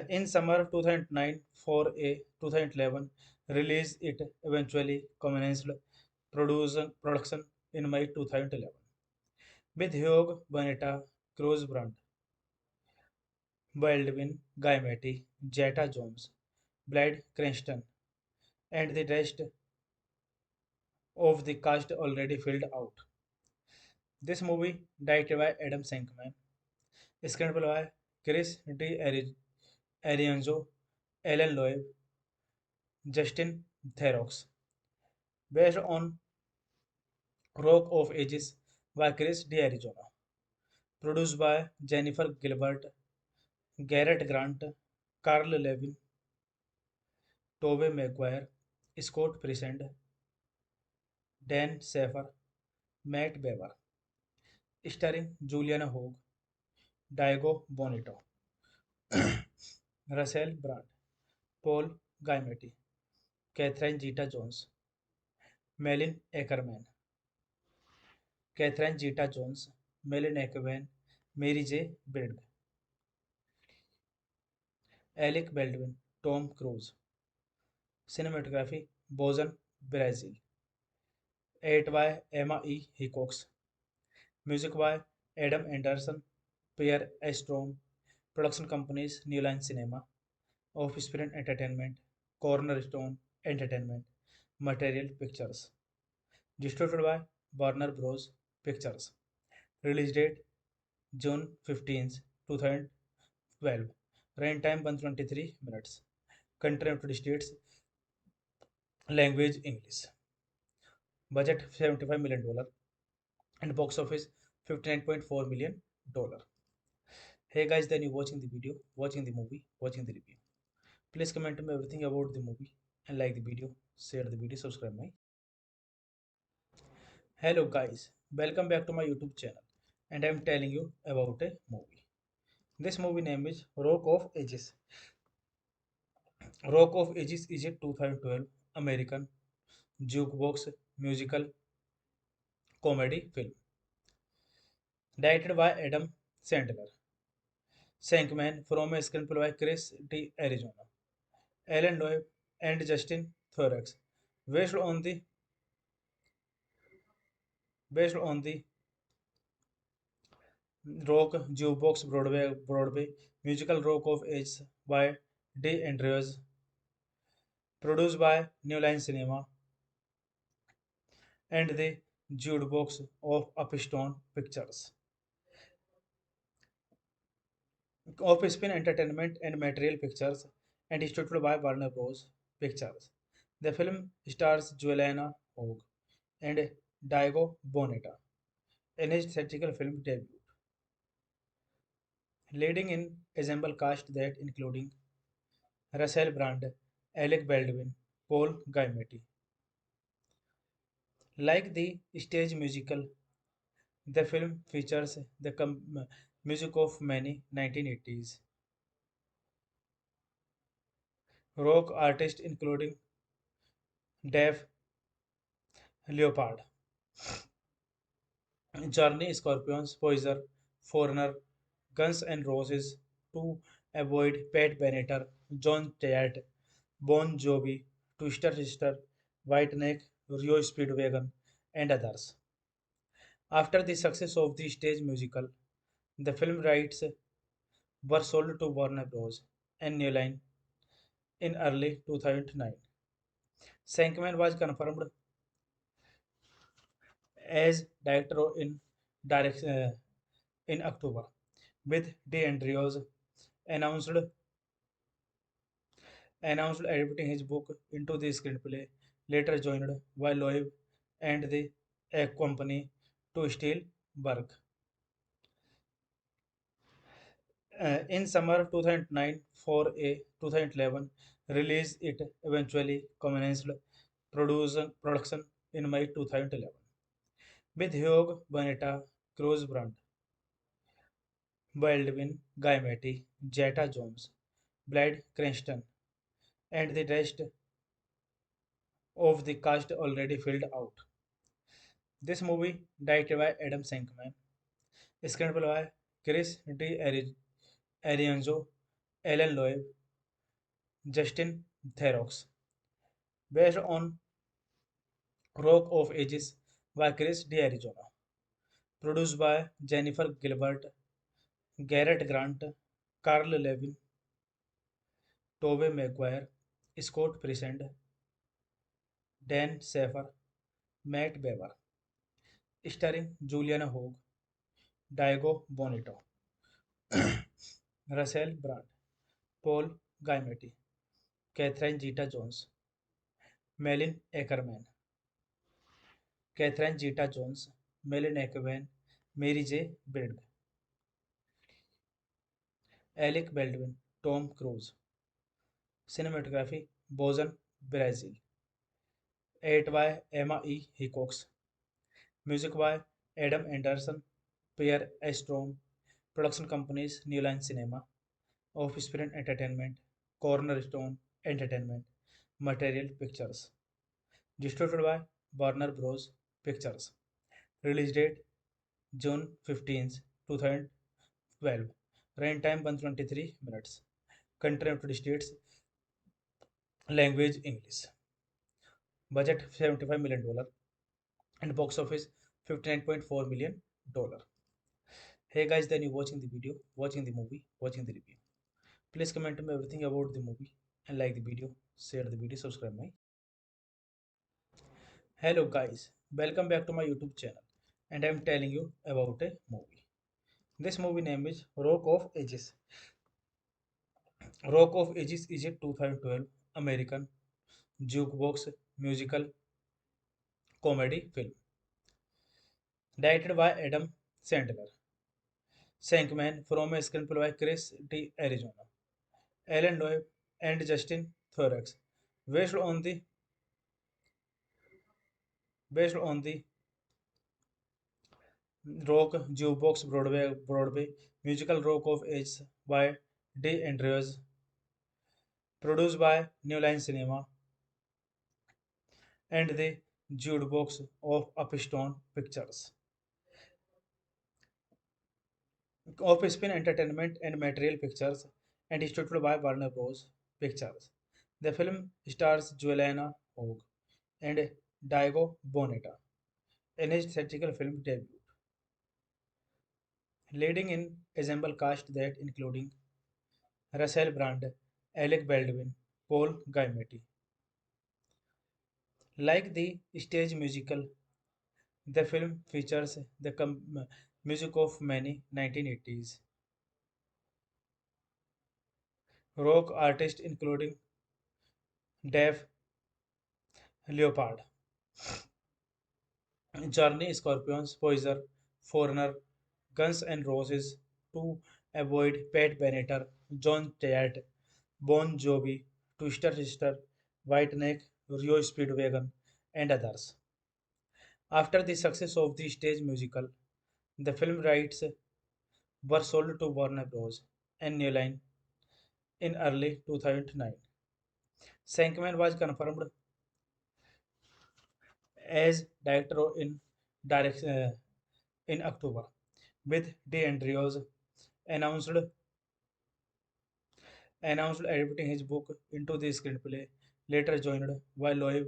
In summer 2009 for a 2011 release, it eventually commenced production in May 2011 with Hugh Bonetta, Cruz Brand, Baldwin, Guy Matty, Jetta Jones, Blade Cranston, and the rest of the cast already filled out. This movie, directed by Adam Shankman, screenplay by Chris Arianzo, Alan Loeb, Justin Theroux, based on Rock of Ages by Chris D'Arizona, produced by Jennifer Gilbert, Garrett Grant, Carl Levin, Tobey Maguire, Scott President, Dan Safer, Matt Bever, starring Juliana Hogue, Diego Bonito, Russell Brand, Paul Giamatti, Catherine Zeta-Jones, Melin Ackerman, Catherine Zeta-Jones, Melin Ackerman, Mary J. Blige, Alec Baldwin, Tom Cruise, Cinematography, Bozen, Brazil, 8 by Emma E. Hickox, Music by Adam Anderson, Pierre Estrom, Production Companies, New Line Cinema, Offspring Entertainment, Cornerstone Entertainment, Material Pictures. Distributed by Warner Bros. Pictures. Release date June 15th, 2012. Runtime 123 minutes. Country United States. Language English. Budget $75 million and box office $59.4 million. Hey guys, then you watching the video, watching the movie, watching the review. Please comment me everything about the movie and like the video, share the video, subscribe my. Hello guys, welcome back to my YouTube channel and I am telling you about a movie. This movie name is Rock of Ages. Rock of Ages is a 2012 American jukebox musical comedy film directed by Adam Sandler. Shankman from a screenplay by Chris D'Arizona, Alan Loeb, and Justin Thorex, based on the based on the rock jukebox Broadway musical Rock of Ages by D. Andrews, produced by New Line Cinema and the jukebox of Upstone Pictures, Offspring Entertainment and Material Pictures, and distributed by Warner Bros. Pictures. The film stars Juliana Hogue and Diego Boneta in his theatrical film debut, leading in ensemble cast that including Russell Brand, Alec Baldwin, Paul Giamatti. Like the stage musical, the film features the music of many 1980s rock artists including Dave Leopard, Journey, Scorpions, Poison, Foreigner, Guns N' Roses, To Avoid, Pat Benatar, John Tate, Bon Jovi, Twister Sister, Whiteneck, Rio Speedwagon, and others. After the success of the stage musical, the film rights were sold to Warner Bros. And New Line in early 2009. Shankman was confirmed as director direct, uh, in October, with DeAndrews announced announced adapting his book into the screenplay. Later joined by Loeb and the a company to steal work. In summer 2009 for a 2011 release, it eventually commenced production in May 2011 with Hugh Bonetta, Cruz Brand, Baldwin, Guy Matty, Jetta Jones, Blade Cranston, and the rest of the cast already filled out. This movie, directed by Adam Shankman, screenplay by Chris Arianzo, Alan Loeb, Justin Theroux, based on Rock of Ages by Chris D'Arizona, produced by Jennifer Gilbert, Garrett Grant, Carl Levin, Tobey Maguire, Scott President, Dan Safer, Matt Bever, starring Juliana Hogue, Diego Bonito, Russell Brand, Paul Giamatti, Catherine Zeta-Jones, Melin Ackerman, Catherine Zeta-Jones, Melin Ackerman, Mary J. Blige, Alec Baldwin, Tom Cruise, cinematography, Bozen, Brazil, 8 by Emma E. Hickox, music by Adam Anderson, Pierre Estrom, production companies New Line Cinema, Offspring Entertainment, Cornerstone Entertainment, Material Pictures, distributed by Warner Bros. Pictures, release date June 15th, 2012, runtime 123 minutes, country United States, language English, budget $75 million, and box office $59.4 million. Hey guys, then you watching the video, watching the movie, watching the review. Please comment me everything about the movie and like the video, share the video, subscribe my. Hello guys, welcome back to my YouTube channel, and I am telling you about a movie. This movie name is Rock of Ages. Rock of Ages is a 2012 American jukebox musical comedy film directed by Adam Sandler. Shankman from a screenplay by Chris D'Arizona, Alan Loeb, and Justin Thorex, based on the based on the rock jukebox Broadway musical Rock of Ages by D. Andrews, produced by New Line Cinema and the jukebox of Upstone Pictures, Offspring Entertainment and Material Pictures, and distributed by Warner Bros. Pictures. The film stars Juliana Hogue and Diego Boneta in his theatrical film debut, leading in ensemble cast that including Russell Brand, Alec Baldwin, Paul Giamatti. Like the stage musical, the film features the music of many 1980s rock artists including Dave Leopard, Journey, Scorpions, Poison, Foreigner, Guns N' Roses, To Avoid, Pat Benatar, John Tate, Bon Jovi, Twister Sister, Whiteneck, Rio Speedwagon, and others. After the success of the stage musical, the film rights were sold to Warner Bros. And New Line in early 2009. Shankman was confirmed as director in October, with DeAndrews announced announced adapting his book into the screenplay, later joined by Loeb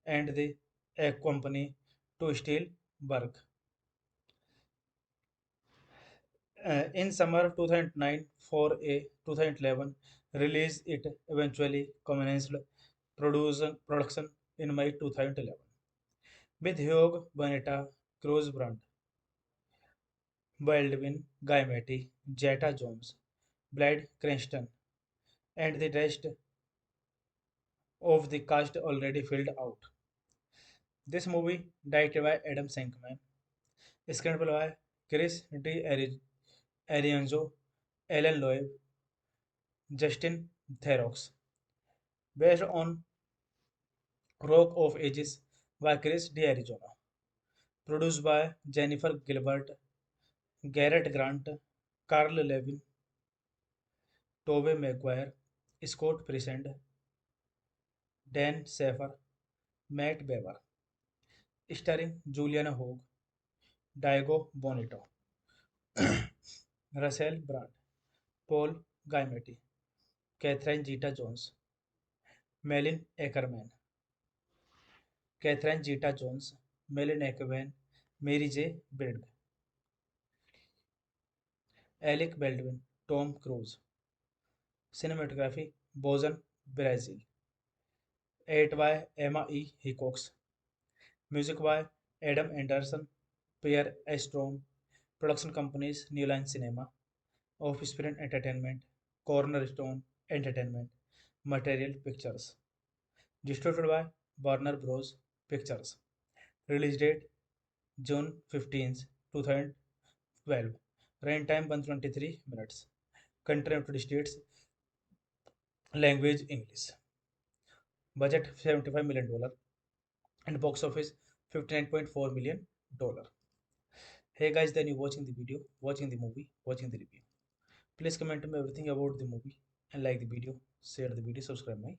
and the a company to steal work. In summer 2009 for a 2011 release, it eventually commenced production in May 2011 with Hugh Bonetta, Cruz Brand, Baldwin, Guy Matty, Jetta Jones, Blade Cranston, and the rest of the cast already filled out. This movie, directed by Adam Shankman, screenplay by Chris D'Arienzo, Alan Loeb, Justin Theroux. Based on Rock of Ages by Chris D'Arizona. Produced by Jennifer Gilbert, Garrett Grant, Carl Levin, Tobey Maguire, Scott President, Dan Safer, Matt Bever. Starring Juliana Hogue, Diego Bonito, Russell Brand, Paul Giamatti, Catherine Zeta-Jones, Melin Ackerman, Catherine Zeta-Jones, Melin Ackerman, Mary J. Blige, Alec Baldwin, Tom Cruise. Cinematography, Bozen, Brazil. 8 by Emma E. Hickox. Music by Adam Anderson, Pierre Estrom. Production companies, New Line Cinema, Offspring Entertainment, Cornerstone Entertainment, Material Pictures. Distributed by Warner Bros. Pictures. Release date June 15th, 2012. Runtime 123 minutes. Country United States. Language English. Budget $75 million and box office $59.4 million. Hey guys, then you watching the video, watching the movie, watching the review. Please comment me everything about the movie and like the video, share the video, subscribe my